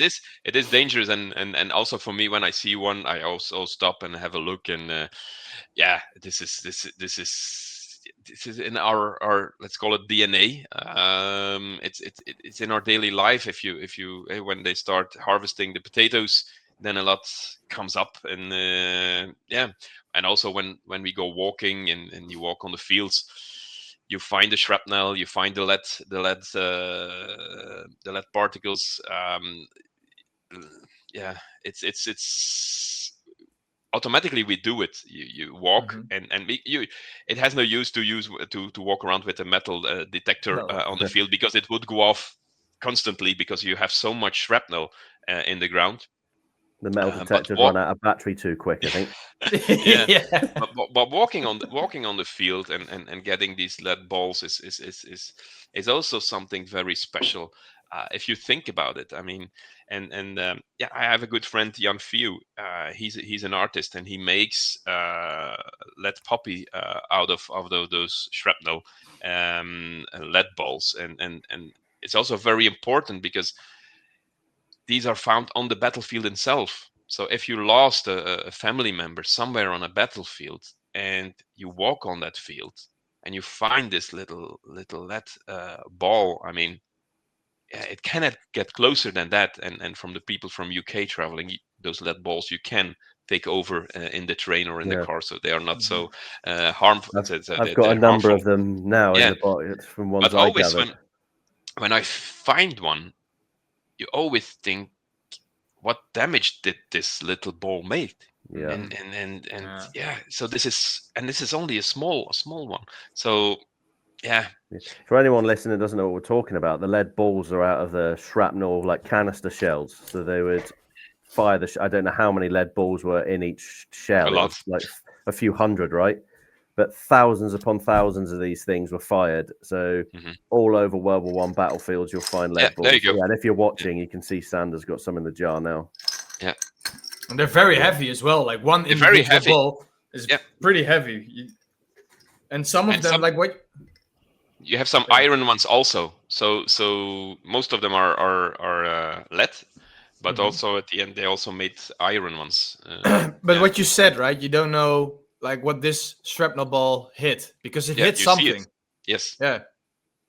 dangerous, and also for me, when I see one, I also stop and have a look, and this is in our let's call it DNA. It's in our daily life. If you when they start harvesting the potatoes, then a lot comes up, and and also when we go walking and you walk on the fields, you find the shrapnel, you find the lead particles. It's automatically we do it. You walk and it has no use to walk around with a metal detector on the field, because it would go off constantly, because you have so much shrapnel in the ground. The metal detector run out of battery too quick, I think. But walking on the field and getting these lead balls is also something very special. If you think about it, I mean, I have a good friend, Jan Fiu. He's an artist, and he makes lead poppy out of those shrapnel lead balls, and it's also very important because these are found on the battlefield itself. So if you lost a family member somewhere on a battlefield and you walk on that field and you find this little lead ball, I mean, it cannot get closer than that. And from the people from UK traveling, those lead balls you can take over in the train or in the car, so they are not so harmful. I've got a number of them now in the box from ones but I always gathered. when I find one, you always think, what damage did this little ball make? Yeah. And so this is only a small one. So yeah. For anyone listening that doesn't know what we're talking about, the lead balls are out of the shrapnel, like canister shells. So they would fire I don't know how many lead balls were in each shell. A lot. It was like a few hundred, right? But thousands upon thousands of these things were fired. So all over World War I battlefields, you'll find lead balls. There you go. Yeah, and if you're watching, you can see Sander's got some in the jar now. Yeah. And they're very heavy as well. Like one individual ball is pretty heavy. And some of them, like what? You have some iron ones also. So most of them are lead, but also at the end they also made iron ones. But what you said, right? You don't know like what this shrapnel ball hit because it hit something. Yes. Yeah.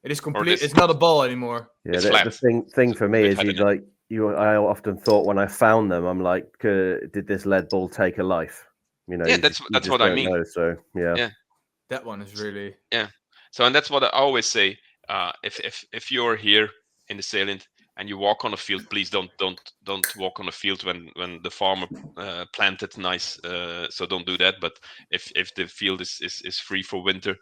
It is complete. It's not a ball anymore. Yeah. The thing for me is I often thought when I found them, I'm like, did this lead ball take a life? You know. Yeah, that's what I mean. So yeah. That one is really. Yeah. So, and that's what I always say. If you're here in the salient and you walk on a field, please don't walk on a field when the farmer planted nice. So don't do that. But if the field is free for winter,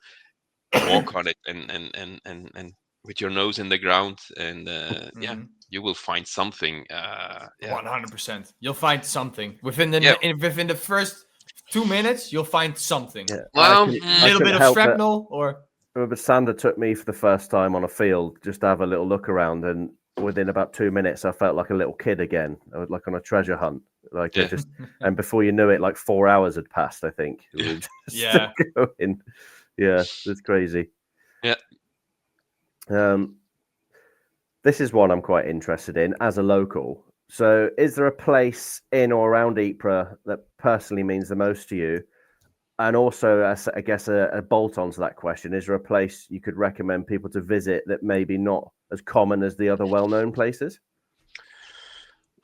walk on it and with your nose in the ground, and you will find something. 100%. You'll find something within the first 2 minutes. You'll find something. Yeah. Well, a little bit of shrapnel or. But Sander took me for the first time on a field just to have a little look around, and within about 2 minutes, I felt like a little kid again. I was like on a treasure hunt. Like and before you knew it, like 4 hours had passed. I think. Yeah. Going. Yeah, it's crazy. Yeah. This is one I'm quite interested in as a local. So, is there a place in or around Ypres that personally means the most to you? And also, I guess a bolt on to that question, is there a place you could recommend people to visit that maybe not as common as the other well-known places?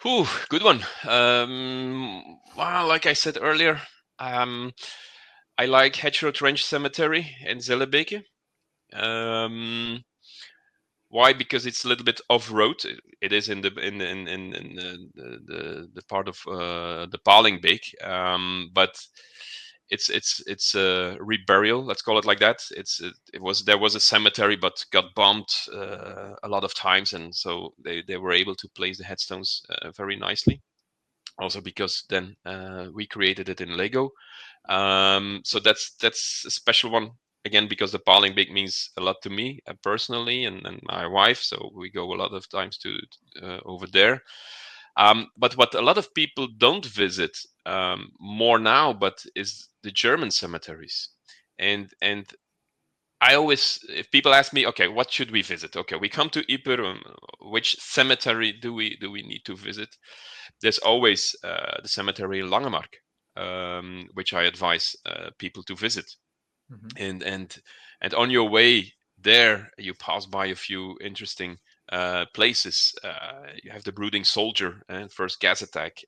Ooh, good one. Well, like I said earlier, I like Hedgerow Trench Cemetery in Zellebeke. Why? Because it's a little bit off-road. It is in the part of the Palingbeek, but it's a reburial. Let's call it like that. There was a cemetery, but got bombed a lot of times, and so they were able to place the headstones very nicely. Also because then we created it in Lego. So that's a special one. Again, because the Palingbeek means a lot to me personally and my wife, so we go a lot of times to over there. But what a lot of people don't visit more now, but is the German cemeteries. And I always, if people ask me, okay, what should we visit? Okay, we come to Ypres. Which cemetery do we need to visit? There's always the cemetery in Langemark, which I advise people to visit. And on your way there, you pass by a few interesting places. You have the Brooding Soldier and First Gas Attack.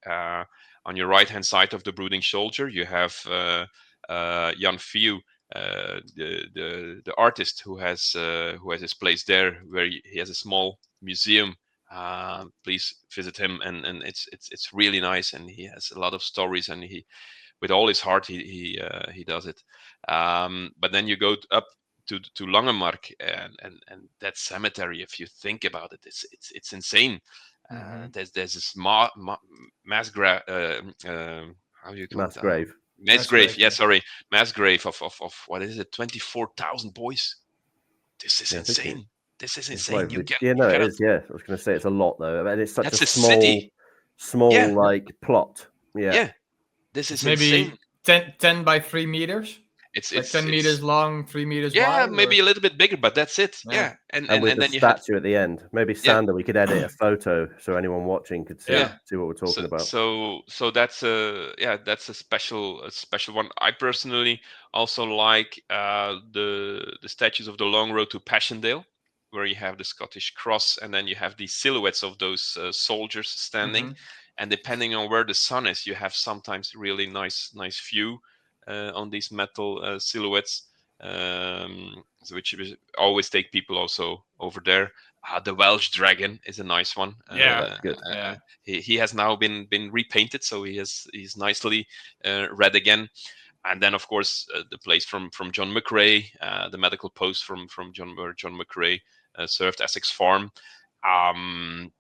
On your right-hand side of the Brooding Soldier, you have Jan Fiu, the artist who has his place there, where he has a small museum. Please visit him, and it's really nice, and he has a lot of stories, and he, with all his heart, he does it. But then you go up to Langemark, and that cemetery, if you think about it, it's insane. There's this mass grave. How do you call Mass it? grave. Mass grave. Yeah, sorry, mass grave of what is it? 24,000 boys. This is insane. This is insane. It is. Yeah, I was going to say it's a lot though, and it's such a small Yeah. like plot. Yeah, this is maybe insane. 10 by 3 meters. It's like 10 meters long, 3 meters yeah, wide. maybe a little bit bigger, but that's it. Yeah, And with the then you had statue at the end, maybe Sander, we could edit a photo so anyone watching could see what we're talking about. So that's a special one. I personally also like the statues of the long road to Passchendaele, where you have the Scottish cross, and then you have the silhouettes of those soldiers standing. And depending on where the sun is, you have sometimes really nice view on these metal silhouettes, which always take people also over there. The Welsh dragon is a nice one. Good. He has now been repainted, so he's nicely red again. And then, of course, the place from John McCrae, the medical post from John McCrae served Essex Farm, and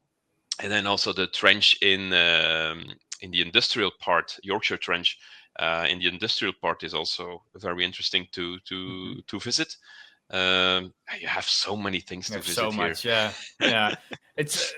then also the trench in the industrial part, Yorkshire Trench. In the industrial part is also very interesting to visit. You have so many things to visit so here. much, yeah. It's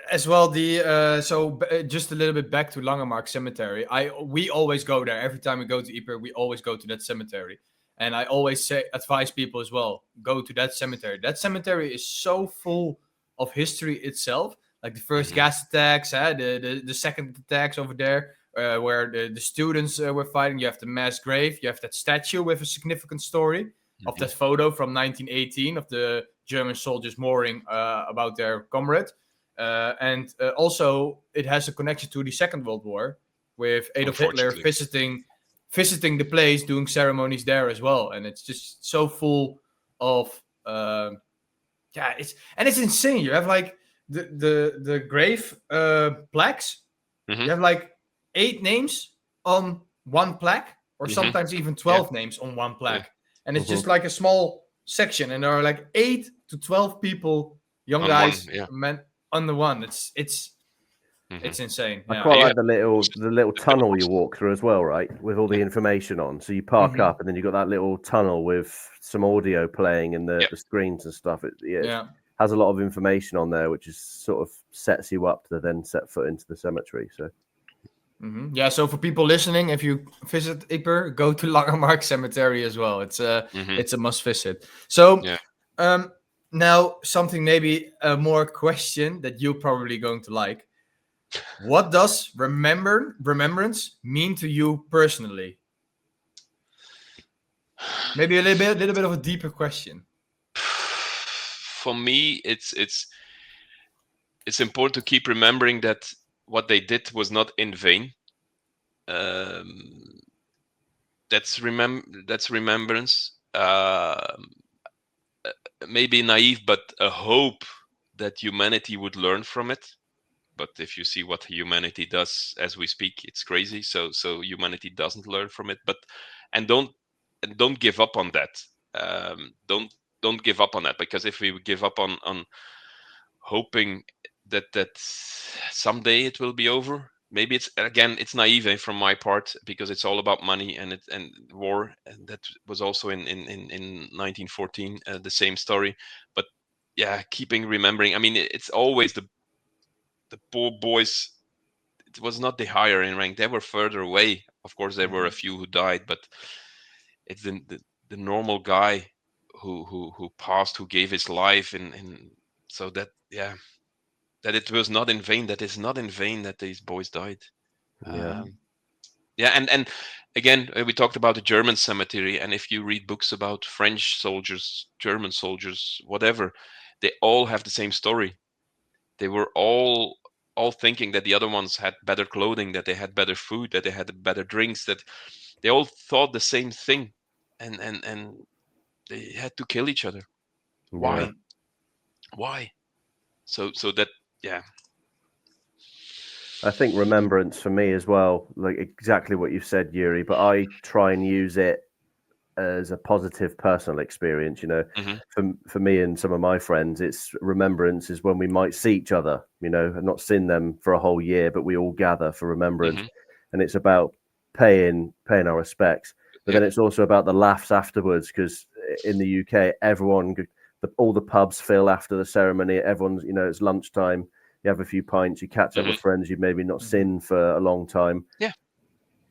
as well just a little bit back to Langemark Cemetery. We always go there every time we go to Ypres. We always go to that cemetery, and I always advise people as well, go to that cemetery. That cemetery is so full of history itself, like the first gas attacks, the second attacks over there. Where the students were fighting. You have the mass grave. You have that statue with a significant story of that photo from 1918 of the German soldiers mourning about their comrade. And also, it has a connection to the Second World War with Adolf Hitler visiting the place, doing ceremonies there as well. And it's just so full of... it's insane. You have like the grave plaques. You have like 8 names on one plaque, or sometimes even 12 names on one plaque. And it's just like a small section, and there are like 8 to 12 people, young guys, men on the one. It's insane. I quite like the little tunnel you walk through as well, right? With all the information on. So you park up, and then you've got that little tunnel with some audio playing and the screens and stuff. It has a lot of information on there, which is sort of sets you up to then set foot into the cemetery. So. So for people listening, if you visit Ypres, go to Langemark Cemetery as well. It's a must visit. So now something, maybe a more question that you're probably going to like. What does remembrance mean to you personally? Maybe a little bit of a deeper question. For me, it's important to keep remembering that what they did was not in vain. That's remembrance. Maybe naive, but a hope that humanity would learn from it. But if you see what humanity does as we speak, it's crazy. So humanity doesn't learn from it. And don't give up on that. Don't give up on that, because if we give up on hoping that someday it will be over, maybe it's naive from my part, because it's all about money and war, and that was also in 1914 the same story. But keeping remembering. I mean, it's always the poor boys. It was not the higher in rank; they were further away. Of course, there were a few who died, but it's the normal guy who passed, who gave his life, and so that that it was not in vain. That it's not in vain that these boys died. And again, we talked about the German cemetery, and if you read books about French soldiers, German soldiers, whatever, they all have the same story. They were all thinking that the other ones had better clothing, that they had better food, that they had better drinks, that they all thought the same thing, and they had to kill each other. Why? So that. I think remembrance for me as well, like exactly what you said, Youri, but I try and use it as a positive personal experience. For me and some of my friends, it's remembrance is when we might see each other, and not seen them for a whole year, but we all gather for remembrance. And it's about paying our respects. But then it's also about the laughs afterwards, because in the UK, all the pubs fill after the ceremony. Everyone's, it's lunchtime. You have a few pints. You catch up with friends you've maybe not seen for a long time. Yeah.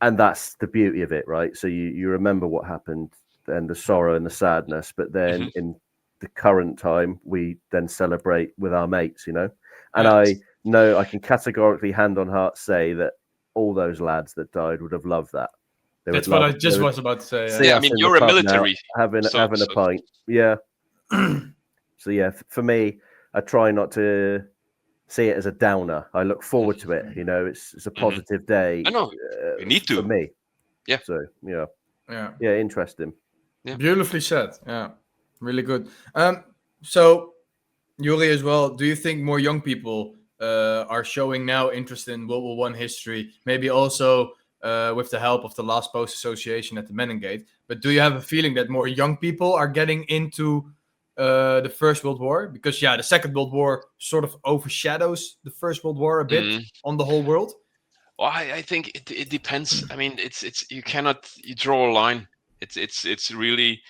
And that's the beauty of it, right? So you remember what happened and the sorrow and the sadness. But then in the current time, we then celebrate with our mates, you know. And I know I can categorically, hand on heart, say that all those lads that died would have loved that. That's what I just was about to say. See us I mean, in you're the a pub military, now, having a pint. Yeah. So yeah, for me, I try not to see it as a downer. I look forward to it. You know, it's a positive day. I know. You need to. For me. Yeah. So yeah, interesting. Yeah. Beautifully said. Yeah, really good. So Youri as well. Do you think more young people are showing now interest in World War I history? Maybe also with the help of the Last Post Association at the Meningate. But do you have a feeling that more young people are getting into the First World War? Because the Second World War sort of overshadows the First World War a bit on the whole world. Well, I think it depends. I mean, it's you draw a line. It's really,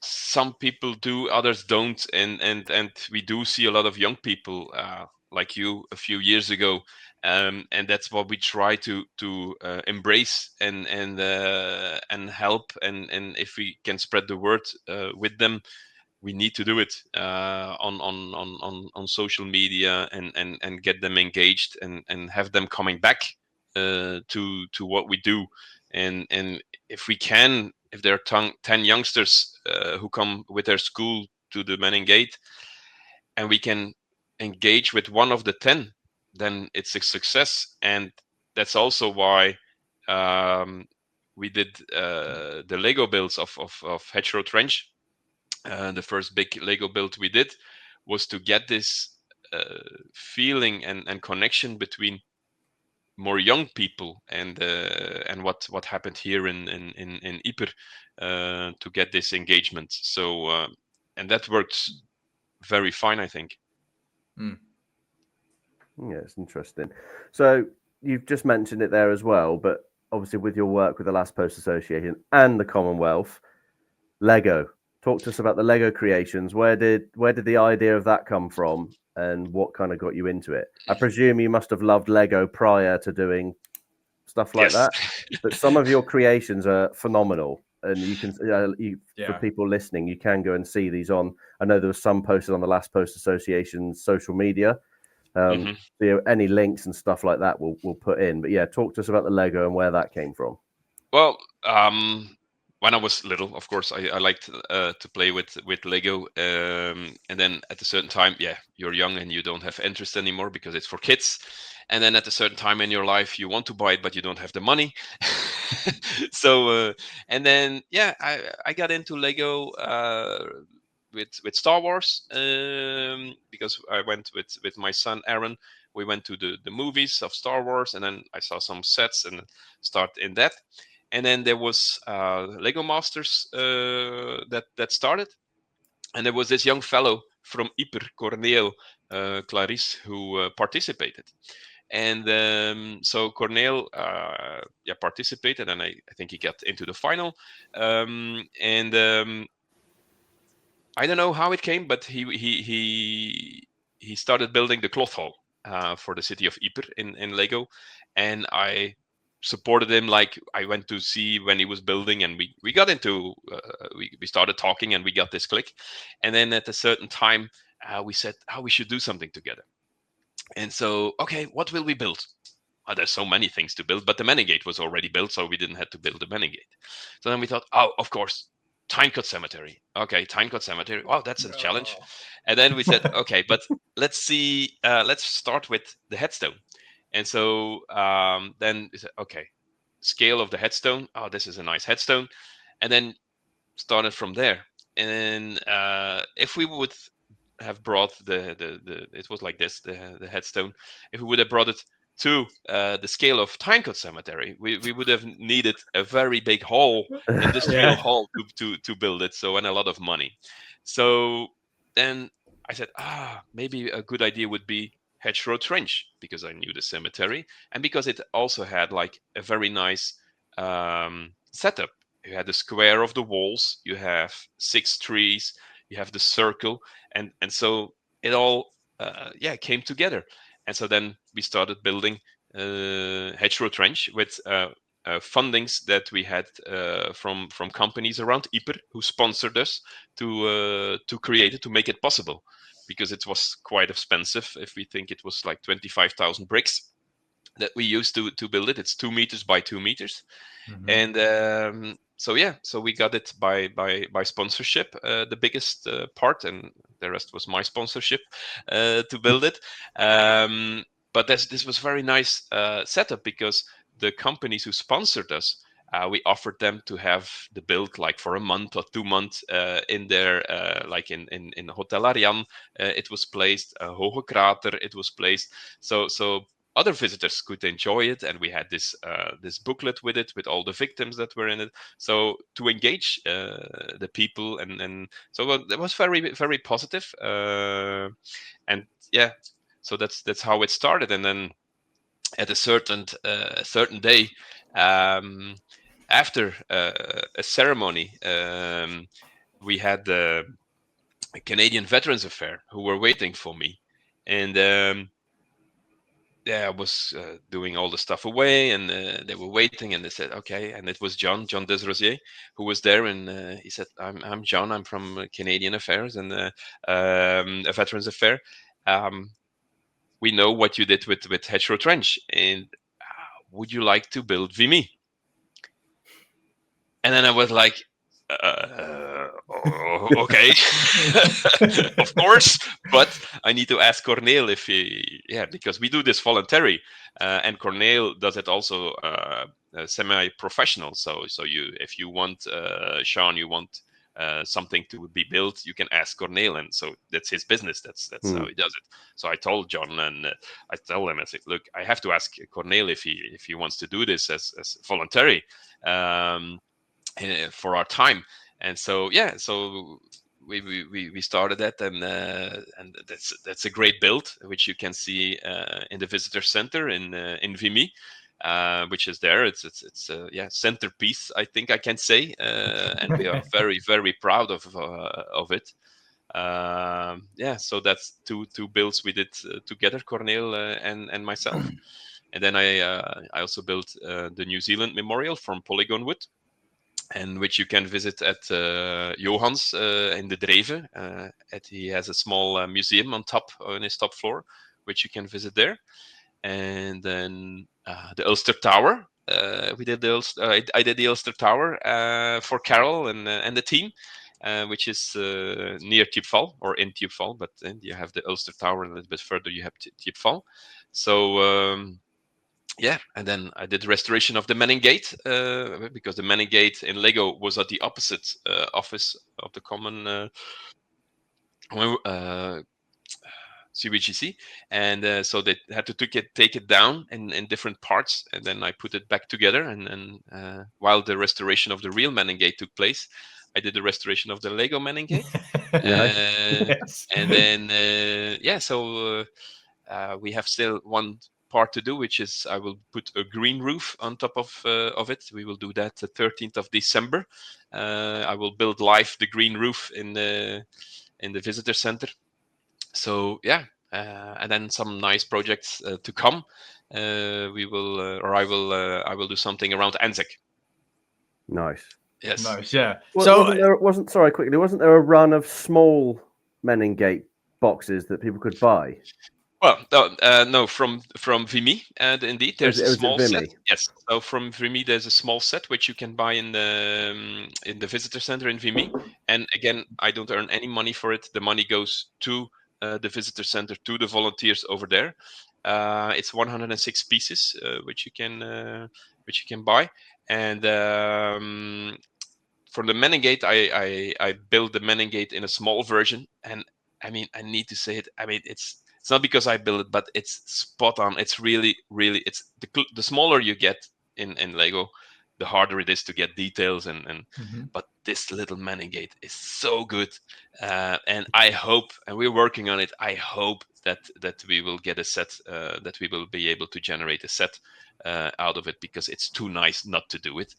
some people do, others don't, and we do see a lot of young people like you a few years ago, and that's what we try to embrace and help, and if we can spread the word with them, we need to do it on social media and get them engaged and have them coming back to what we do, and if we can, if there are 10 youngsters who come with their school to the Meningate, and we can engage with one of the 10, then it's a success. And that's also why we did the Lego builds of Hedgerow Trench. The first big Lego build we did was to get this feeling and connection between more young people and what happened here in Ypres to get this engagement. So and that worked very fine, I think. Yeah, it's interesting. So you've just mentioned it there as well, but obviously with your work with the Last Post Association and the Commonwealth, Lego. Talk to us about the Lego creations. Where did the idea of that come from, and what kind of got you into it? I presume you must have loved Lego prior to doing stuff like that, but some of your creations are phenomenal, and you can for people listening, you can go and see these on. I know there was some posted on the Last Post Association's social media. Any links and stuff like that we'll put in. But yeah, talk to us about the Lego and where that came from. Well, when I was little, of course, I liked to play with Lego, and then at a certain time, you're young and you don't have interest anymore because it's for kids. And then at a certain time in your life, you want to buy it, but you don't have the money. So, and then I got into Lego with Star Wars because I went with my son Aaron. We went to the movies of Star Wars, and then I saw some sets and start in that. And then there was Lego Masters that started, and there was this young fellow from Ypres, Corneel Clarice, who participated. And so Corneel participated, and I think he got into the final. And I don't know how it came, but he started building the cloth hall for the city of Ypres in Lego, and I supported him. Like, I went to see when he was building, and we got into we started talking, and we got this click. And then at a certain time we said, we should do something together. And so, okay, what will we build? There's so many things to build, but the Meningate was already built, so we didn't have to build the Meningate. So then we thought, of course, Tynecourt Cemetery. Okay, Tynecourt Cemetery. Wow, that's a challenge. And then we said, okay, but let's see, let's start with the headstone. And so then we said, okay, scale of the headstone. Oh, this is a nice headstone. And then started from there. And if we would have brought the it was like this, the headstone, if we would have brought it to the scale of Tynecourt Cemetery, we would have needed a very big hall, industrial hall to build it. So, and a lot of money. So then I said, maybe a good idea would be Hedgerow Trench, because I knew the cemetery, and because it also had like a very nice setup. You had the square of the walls, you have 6 trees, you have the circle, and so it all came together. And so then we started building Hedgerow Trench with fundings that we had from companies around Ypres who sponsored us to create it, to make it possible, because it was quite expensive. If we think it was like 25,000 bricks that we used to build it. It's 2 meters by 2 meters. And so we got it by sponsorship, the biggest part, and the rest was my sponsorship to build it. But this was very nice setup, because the companies who sponsored us, we offered them to have the build like for a month or 2 months in their like in Hotel Ariane. It was placed, Hoge Krater. It was placed. So other visitors could enjoy it, and we had this booklet with it, with all the victims that were in it. So to engage the people, and so it was very, very positive. And yeah, so that's how it started. And then at a certain day, after a ceremony, we had the Canadian Veterans Affair who were waiting for me, and I was doing all the stuff away, and they were waiting, and they said, okay. And it was John Desrosiers who was there, and he said, I'm John, I'm from Canadian Affairs and a Veterans Affair. We know what you did with Hedgerow Trench, and would you like to build Vimy? And then I was like, okay, of course, but I need to ask Corneel if because we do this voluntary, and Corneel does it also semi-professional. So if you want, Sean, you want something to be built, you can ask Corneel, and so that's his business. That's how he does it. So I told John, and I told him, I said, look, I have to ask Corneel if he wants to do this as voluntary. For our time. And so we started that, and that's a great build, which you can see in the visitor center in Vimy, which is there. It's centerpiece, I think I can say, and we are very, very proud of it. So that's two builds we did together, Corneel and myself. And then I also built the New Zealand Memorial from Polygon Wood, and which you can visit at Johans in the Dreven. He has a small museum on his top floor, which you can visit there. And then the Ulster Tower. I did the Ulster Tower for Carol and the team, which is near Thiepval, or in Thiepval, but then you have the Ulster Tower, and a little bit further you have Thiepval. So and then I did the restoration of the Manning Gate, because the Manning Gate in Lego was at the opposite office of the common CWGC, and so they had to take it down in different parts, and then I put it back together. And while the restoration of the real Manning Gate took place, I did the restoration of the Lego Manning Gate. Yes. And then so we have still one part to do, which is I will put a green roof on top of it. We will do that the 13th of December. I will build live the green roof in the visitor center. So and then some nice projects to come. We will, or I will do something around Anzac. Nice. Yes. Nice. Yeah. Wasn't there a run of small Manning Gate boxes that people could buy? Well, no, from Vimy, and indeed there's a small set. Yes, so from Vimy there's a small set which you can buy in the visitor center in Vimy. And again, I don't earn any money for it. The money goes to the visitor center, to the volunteers over there. It's 106 pieces which you can buy. And for the Manning Gate, I built the Manning Gate in a small version, and I mean, I need to say it. I mean, it's not because I built it, but it's spot on. It's really, really, it's the smaller you get in Lego, the harder it is to get details. But this little Manning Gate is so good, and I hope, and we're working on it. I hope that we will get a set, that we will be able to generate a set out of it, because it's too nice not to do it.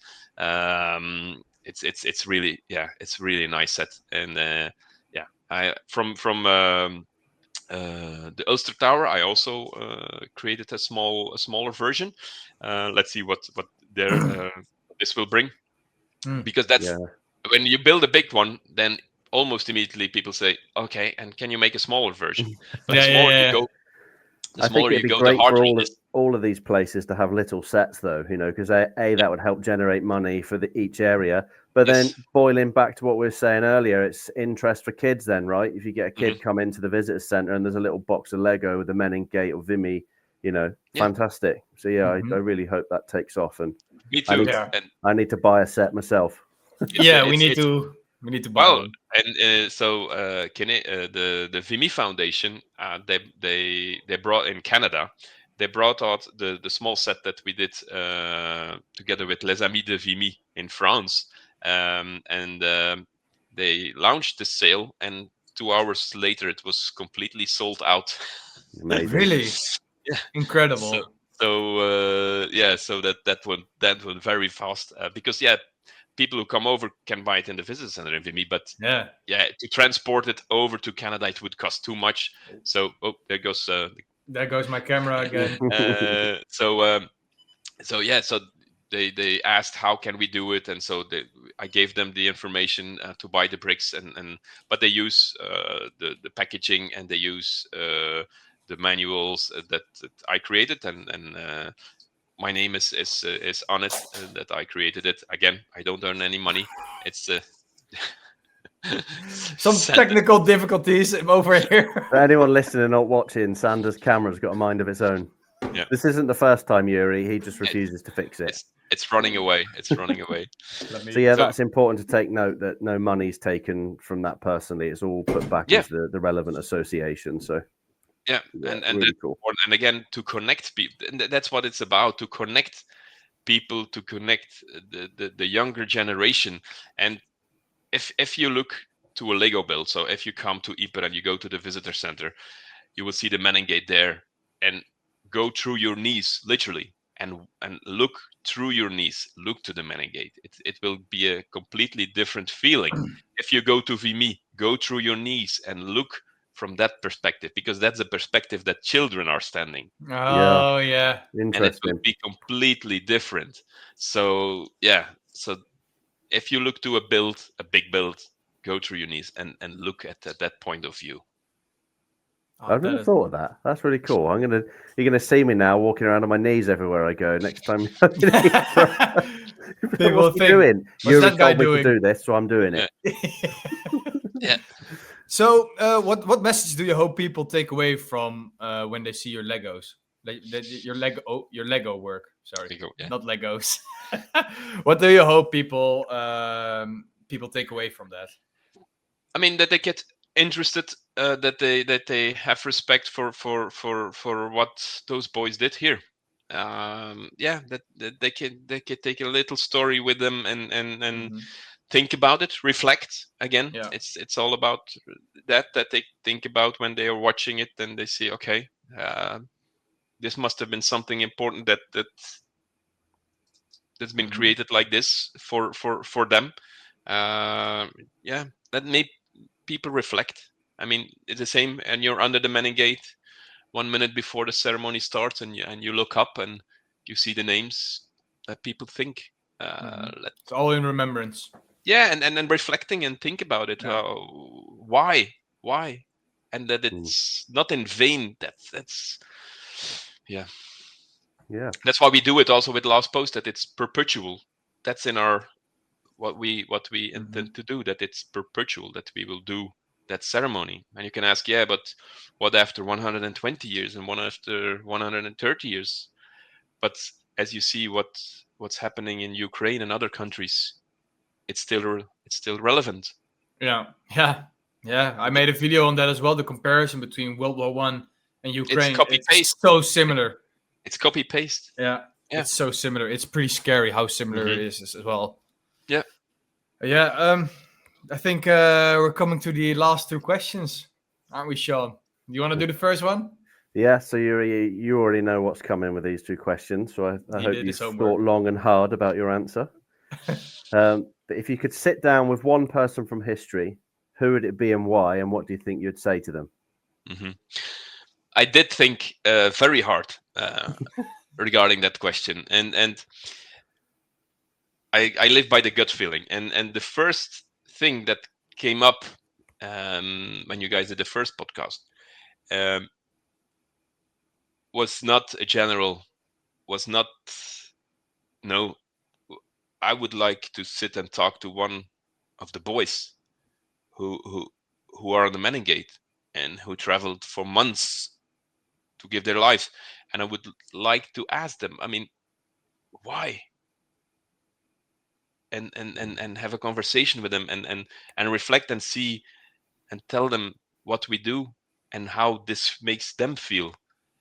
It's really, it's really a nice set. And I from the Ulster Tower, I also created a smaller version. Let's see what this will bring. Mm. Because that's when you build a big one, then almost immediately people say, okay, and can you make a smaller version? But the smaller you go, I think it'd be the great harder for it is. all of these places to have little sets, though, because that would help generate money for each area. But then boiling back to what we were saying earlier, it's interest for kids then, right? If you get a kid come into the visitor center and there's a little box of Lego with the Men in Gate or Vimy, fantastic. So I really hope that takes off. And me too. I need to buy a set myself. We need to buy one. And so the Vimy Foundation, they brought in Canada. They brought out the small set that we did together with Les Amis de Vimy in France, and they launched the sale, and 2 hours later it was completely sold out. Amazing. Really? Yeah, incredible. So that went very fast because people who come over can buy it in the visitor center in Vimy, but to transport it over to Canada it would cost too much. So there goes my camera again. So they asked how can we do it, and so I gave them the information to buy the bricks, but they use the packaging, and they use the manuals that I created, and my name is on it, that I created it. Again, I don't earn any money. It's some technical difficulties over here. For anyone listening or watching, Sander's camera's got a mind of its own. Yeah. This isn't the first time, Youri. He just refuses to fix it. It's running away. It's running away. That's important to take note that no money's taken from that personally. It's all put back into the relevant association. So and really cool. And again, to connect people, and that's what it's about, to connect people, to connect the younger generation. And if you look to a Lego build, so if you come to Ypres and you go to the visitor center, you will see the Men in Gate there, and go through your knees, literally, and look through your knees, look to the Men in Gate. It will be a completely different feeling. If you go to Vimy, go through your knees and look from that perspective, because that's the perspective that children are standing. Oh yeah. Interesting. And it will be completely different. So so if you look to a big build, go through your knees and look at that point of view. I've never thought of that. That's really cool. You're gonna see me now walking around on my knees everywhere I go next time. What's he doing? Youri told me to do this, so I'm doing it. Yeah. So, what message do you hope people take away from when they see your Legos? Your Lego work. Sorry, not Legos. What do you hope people take away from that? I mean, that they get interested, that they have respect for what those boys did here. That they can take a little story with them and think about it, reflect again. It's all about that they think about when they are watching it, and they see, okay, this must have been something important that's been created like this for them. That made people reflect. I mean, it's the same, and you're under the Men in Gate 1 minute before the ceremony starts, and you look up and you see the names that people think. It's all in remembrance. Yeah, and then reflecting and think about it. Why, and that it's not in vain. That's That's why we do it also with Last Post, that it's perpetual. That's in our what we intend to do. That it's perpetual. That we will do that ceremony. And you can ask, but what after 120 years and what after 130 years? But as you see what's happening in Ukraine and other countries, it's still relevant. Yeah. I made a video on that as well. The comparison between World War I and Ukraine. It's copy-paste. So similar. It's copy-paste. Yeah. It's so similar. It's pretty scary how similar it is as well. Yeah. I think we're coming to the last two questions, aren't we, Sean? Do you want to do the first one? Yeah, so you already know what's coming with these two questions, so I hope you've thought long and hard about your answer. But if you could sit down with one person from history, who would it be and why, and what do you think you'd say to them? I did think very hard regarding that question, and I live by the gut feeling, and the first thing that came up when you guys did the first podcast was not a general, was not no. I would like to sit and talk to one of the boys who are on the Manning Gate and who traveled for months to give their lives, and I would like to ask them, I mean, why? And have a conversation with them and reflect and see and tell them what we do and how this makes them feel,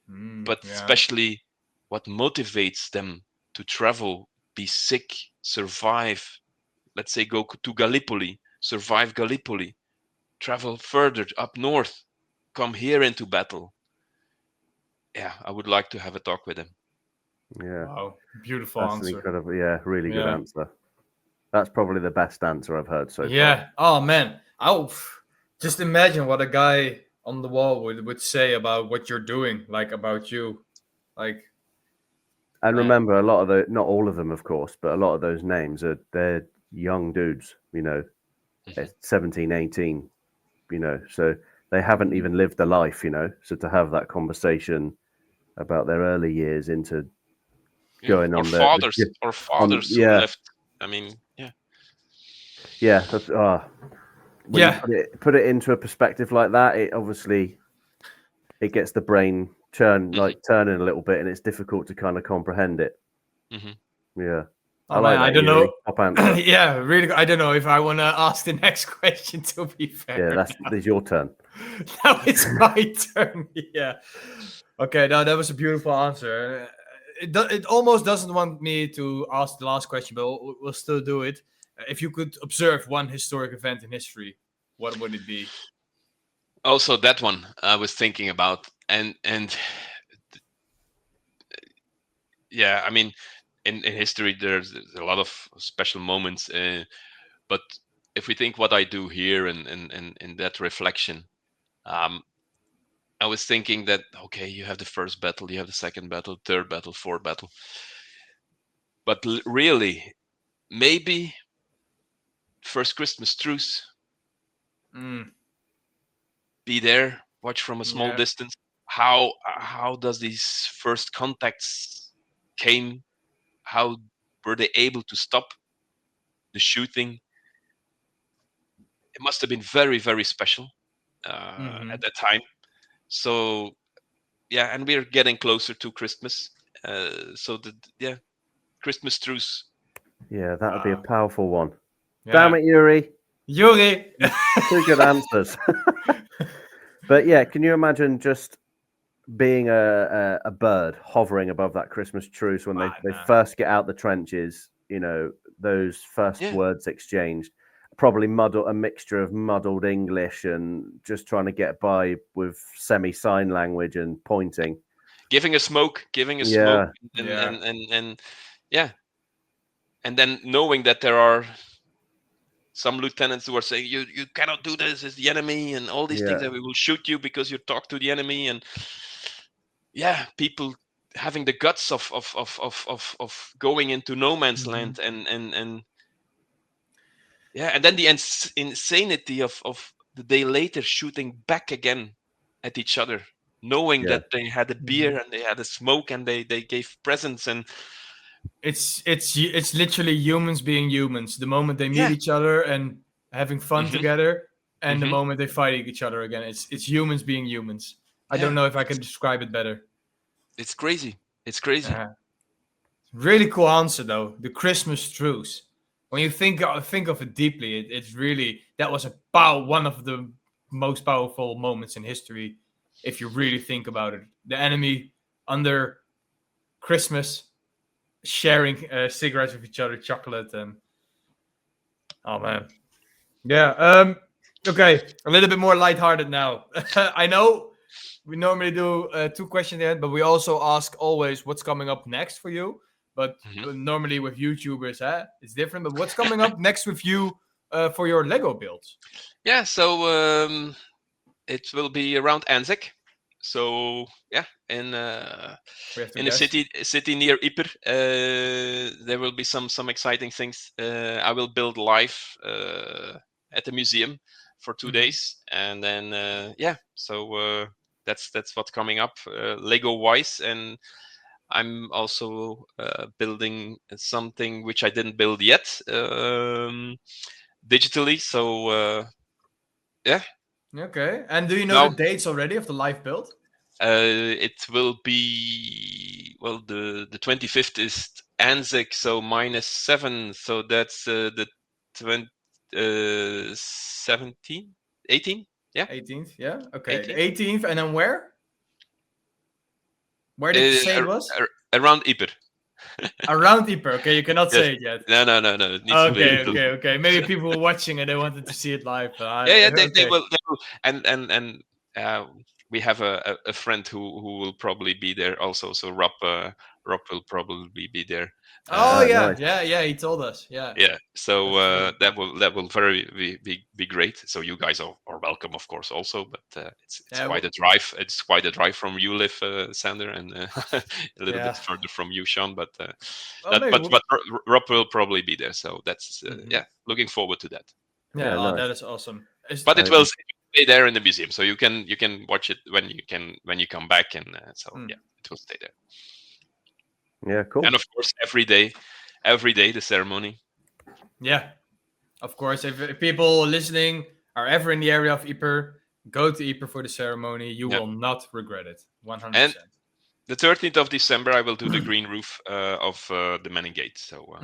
but especially what motivates them to travel, be sick, survive, let's say go to Gallipoli, survive Gallipoli, travel further up north, come here into battle. Yeah, I would like to have a talk with them. Yeah. Wow, beautiful That's answer. an incredible, really good answer. That's probably the best answer I've heard so far. Yeah. Oh man, I'll just imagine what a guy on the wall would say about what you're doing, like about you, like. And remember, a lot of not all of them, of course, but a lot of those names they're young dudes, 17, 18, so they haven't even lived a life, so to have that conversation about their early years into going on fathers who left. I mean, that's when you put it into a perspective like that, it obviously it gets the brain turning a little bit, and it's difficult to kind of comprehend it. Yeah. I don't know. Top answer. Yeah, really. I don't know if I want to ask the next question, to be fair. Yeah, that's your turn. Now it's my turn. Yeah. Okay, now that was a beautiful answer. It almost doesn't want me to ask the last question, but we'll still do it. If you could observe one historic event in history, what would it be? Also, that one I was thinking about, and yeah, I mean, in history, there's a lot of special moments, but if we think what I do here and in that reflection, I was thinking that, okay, you have the first battle, you have the second battle, third battle, fourth battle, but really, maybe first Christmas truce. Be there, watch from a small distance. How does these first contacts came? How were they able to stop the shooting? It must have been very, very special at that time. So yeah, and we're getting closer to Christmas. Christmas truce. Yeah, that would be a powerful one. Yeah. Damn it, Youri. Two good answers. But yeah, can you imagine just being a bird hovering above that Christmas truce when they first get out the trenches, those first words exchanged, probably a mixture of muddled English and just trying to get by with semi-sign language and pointing. Giving a smoke. And and then knowing that there are some lieutenants who are saying you cannot do this, it's the enemy, and all these things, that we will shoot you because you talk to the enemy, and people having the guts of going into no man's land, and then the insanity of the day later shooting back again at each other, knowing that they had a beer and they had a smoke and they gave presents, and it's literally humans being humans. The moment they meet each other and having fun together, and the moment they fight each other again, it's humans being humans. I don't know if I can describe it better. It's crazy. Really cool answer though. The Christmas truce. When you think of it deeply, it's really, that was one of the most powerful moments in history. If you really think about it, the enemy under Christmas, sharing cigarettes with each other, chocolate, and oh man, okay, a little bit more lighthearted now. I know we normally do 2 questions at the end, but we also ask always what's coming up next for you. But normally with YouTubers, it's different. But what's coming up next with you for your Lego builds? Yeah, so it will be around Anzac. So yeah, in We have to in a guess. city near Ypres, there will be some exciting things. I will build live at the museum for 2 days, and then so that's what's coming up Lego wise, and I'm also building something which I didn't build yet digitally. So yeah. Okay. And do you know Now the dates already of the live build? it will be the 25th is Anzac, so -7, so that's the 17, 18, yeah, 18th, yeah. Okay. 18. 18th, and then where? Where did you say it was? Around Ypres. Around Ypres. Okay, you cannot Yes. say it yet. No. It needs to be. Okay. Maybe people were watching and they wanted to see it live. Yeah. They Okay. will. And we have a friend who will probably be there also. So Rob will probably be there. Oh yeah, nice. yeah. He told us. Yeah. Yeah, so That's that will very be great. So you guys are welcome, of course, also. But it's Yeah, quite a drive. It's quite a drive from you live, Sander, and a little Yeah. bit further from you, Sean. But Well, maybe but Rob will probably be there. So that's Mhm. looking forward to that. Yeah, Yeah, nice. that is awesome. But it I- will stay there in the museum, so you can watch it when you come back, and so Mm. yeah, it will stay there. Yeah, cool. And of course, every day the ceremony. Yeah, of course. If people listening are ever in the area of Ypres, go to Ypres for the ceremony. You Yeah. will not regret it. 100%. And the 13th of December, I will do the green roof of the Manning Gate. So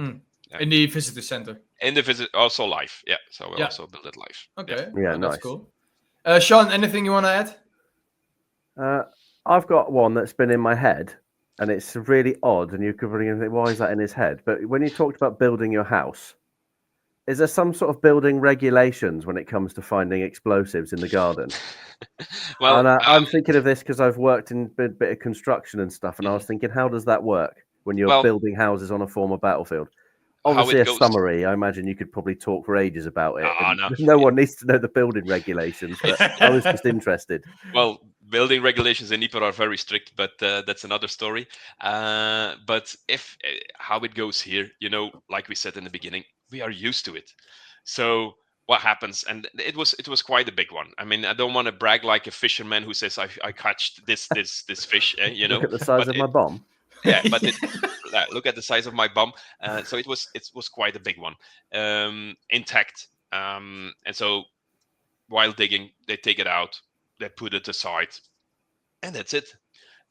yeah. In the visitor center. And the visit also live. Yeah, so we'll Yeah. also build it live. Okay. Yeah, that's nice. cool. Sean, anything you want to add? I've got one that's been in my head, and it's really odd. And you could really think, why is that in his head? But when you talked about building your house, is there some sort of building regulations when it comes to finding explosives in the garden? Well, and I'm thinking of this because I've worked in a bit of construction and stuff, and I was thinking, how does that work when you're Well, building houses on a former battlefield? how Obviously, it a goes. summary. I imagine you could probably talk for ages about it. Ah, and no. no one needs to know the building regulations, but I was just interested. Well, building regulations in Ypres are very strict, but that's another story. But if how it goes here, like we said in the beginning, we are used to it. So what happens? And it was quite a big one. I mean, I don't want to brag like a fisherman who says I caught this fish. Look at the size of my bomb. Yeah, but look at the size of my bum. So it was quite a big one, intact. And so while digging, they take it out, they put it aside, and that's it.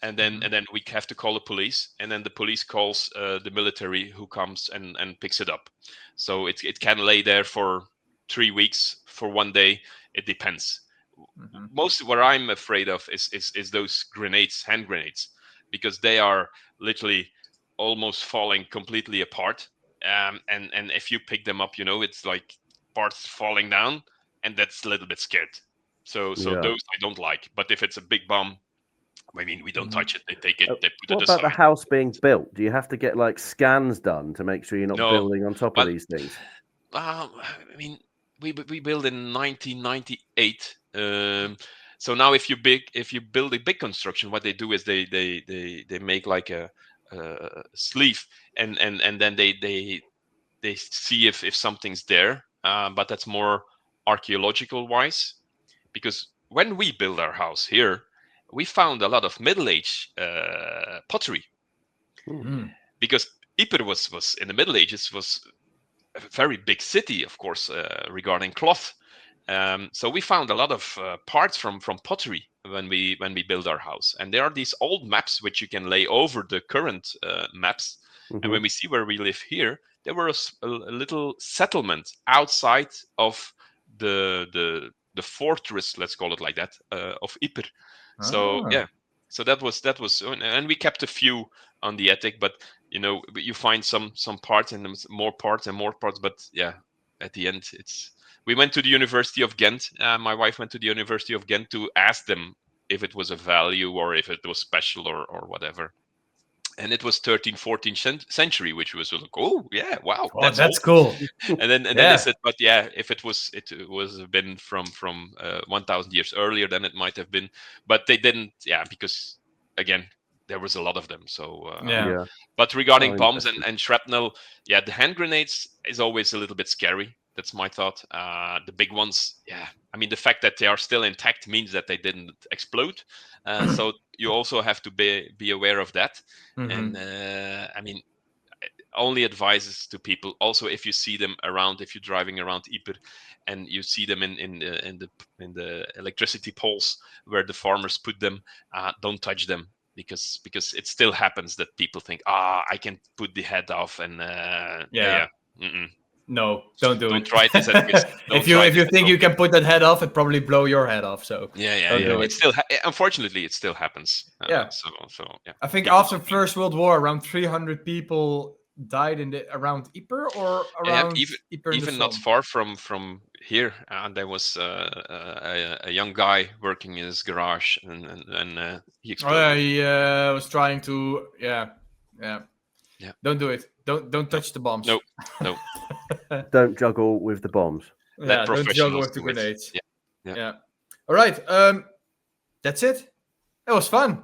And then we have to call the police, and then the police calls the military, who comes and picks it up. So it can lay there for 3 weeks, for 1 day. It depends. Most what I'm afraid of is those grenades, hand grenades, because they are literally almost falling completely apart. And if you pick them up, it's like parts falling down, and that's a little bit scared. So Yeah. those I don't like. But if it's a big bomb, I mean, we don't touch it. They take it, they put What it about aside. the house being built? Do you have to get like scans done to make sure you're not No, building on top but- of these things? I mean, we built in 1998. So now, if you build a big construction, what they do is they make like a sleeve, and then they see if something's there. But that's more archaeological wise, because when we build our house here, we found a lot of Middle Age pottery, because Ypres was in the Middle Ages was a very big city, of course, regarding cloth. So we found a lot of parts from pottery when we build our house, and there are these old maps which you can lay over the current maps. And when we see where we live here, there were a little settlement outside of the fortress, let's call it like that, of Ypres. So yeah, so that was, and we kept a few on the attic, but you find some parts and more parts and more parts, but yeah, at the end we went to the University of Ghent. My wife went to the University of Ghent to ask them if it was a value or if it was special or whatever. and it was 13th, 14th century, which was like, oh yeah, wow, Oh, that's old. cool. And then they said, but yeah, if it was been from 1,000 years earlier, then it might have been, but they didn't, because again, there was a lot of them. So Yeah. but regarding Oh, bombs interesting. and shrapnel, the hand grenades is always a little bit scary. That's my thought. The big ones, I mean, the fact that they are still intact means that they didn't explode. So you also have to be aware of that. Mhm. And I mean, only advises to people. Also, if you see them around, if you're driving around Ypres and you see them in the electricity poles where the farmers put them, don't touch them. Because it still happens that people think, I can put the head off, and Mm-mm. No, don't do Don't it. try this at risk. If you think you can put that head off, it probably blow your head off. So don't do it. It still unfortunately it still happens. So I think people after First World War, around 300 people died around Ypres or around Ypres. Even not far from here, there was a young guy working in his garage, and he exploded. He was trying to, yeah. Don't do it. Don't touch the bombs. No. Don't juggle with the bombs. Yeah, don't juggle with the do it. grenades. Yeah. All right. That's it. That was fun.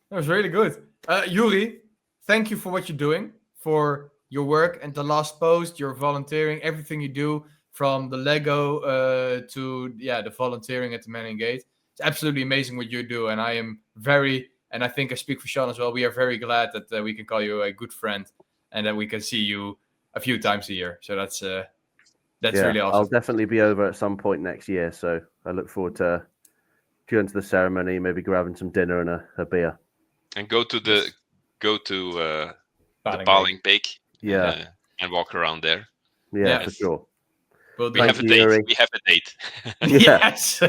That was really good. Youri, thank you for what you're doing, for your work and the last post, your volunteering, everything you do, from the Lego to the volunteering at the Manning Gate. It's absolutely amazing what you do, and I am and I think I speak for Sean as well, we are very glad that we can call you a good friend and that we can see you a few times a year. So that's really awesome. I'll definitely be over at some point next year, so I look forward to going to the ceremony, maybe grabbing some dinner and a beer. And go to the Baling Bake. And walk around there. Yeah, for sure. We have a date. Youri. We have a date. Yes.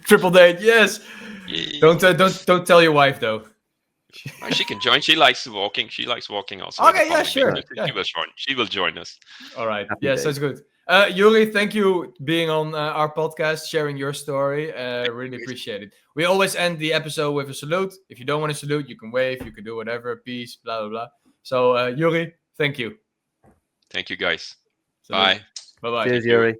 Triple date. Yes. Yeah. Don't tell your wife though. She can join. She likes walking. She likes walking also. Okay, yeah, sure. She will join us. All right. Happy Yes, days. that's good. Youri, thank you being on our podcast, sharing your story. Really appreciate it. We always end the episode with a salute. If you don't want to salute, you can wave. You can do whatever. Peace. Blah blah blah. So, Youri, thank you. Thank you, guys. Salute. Bye. Bye bye. Cheers, Youri.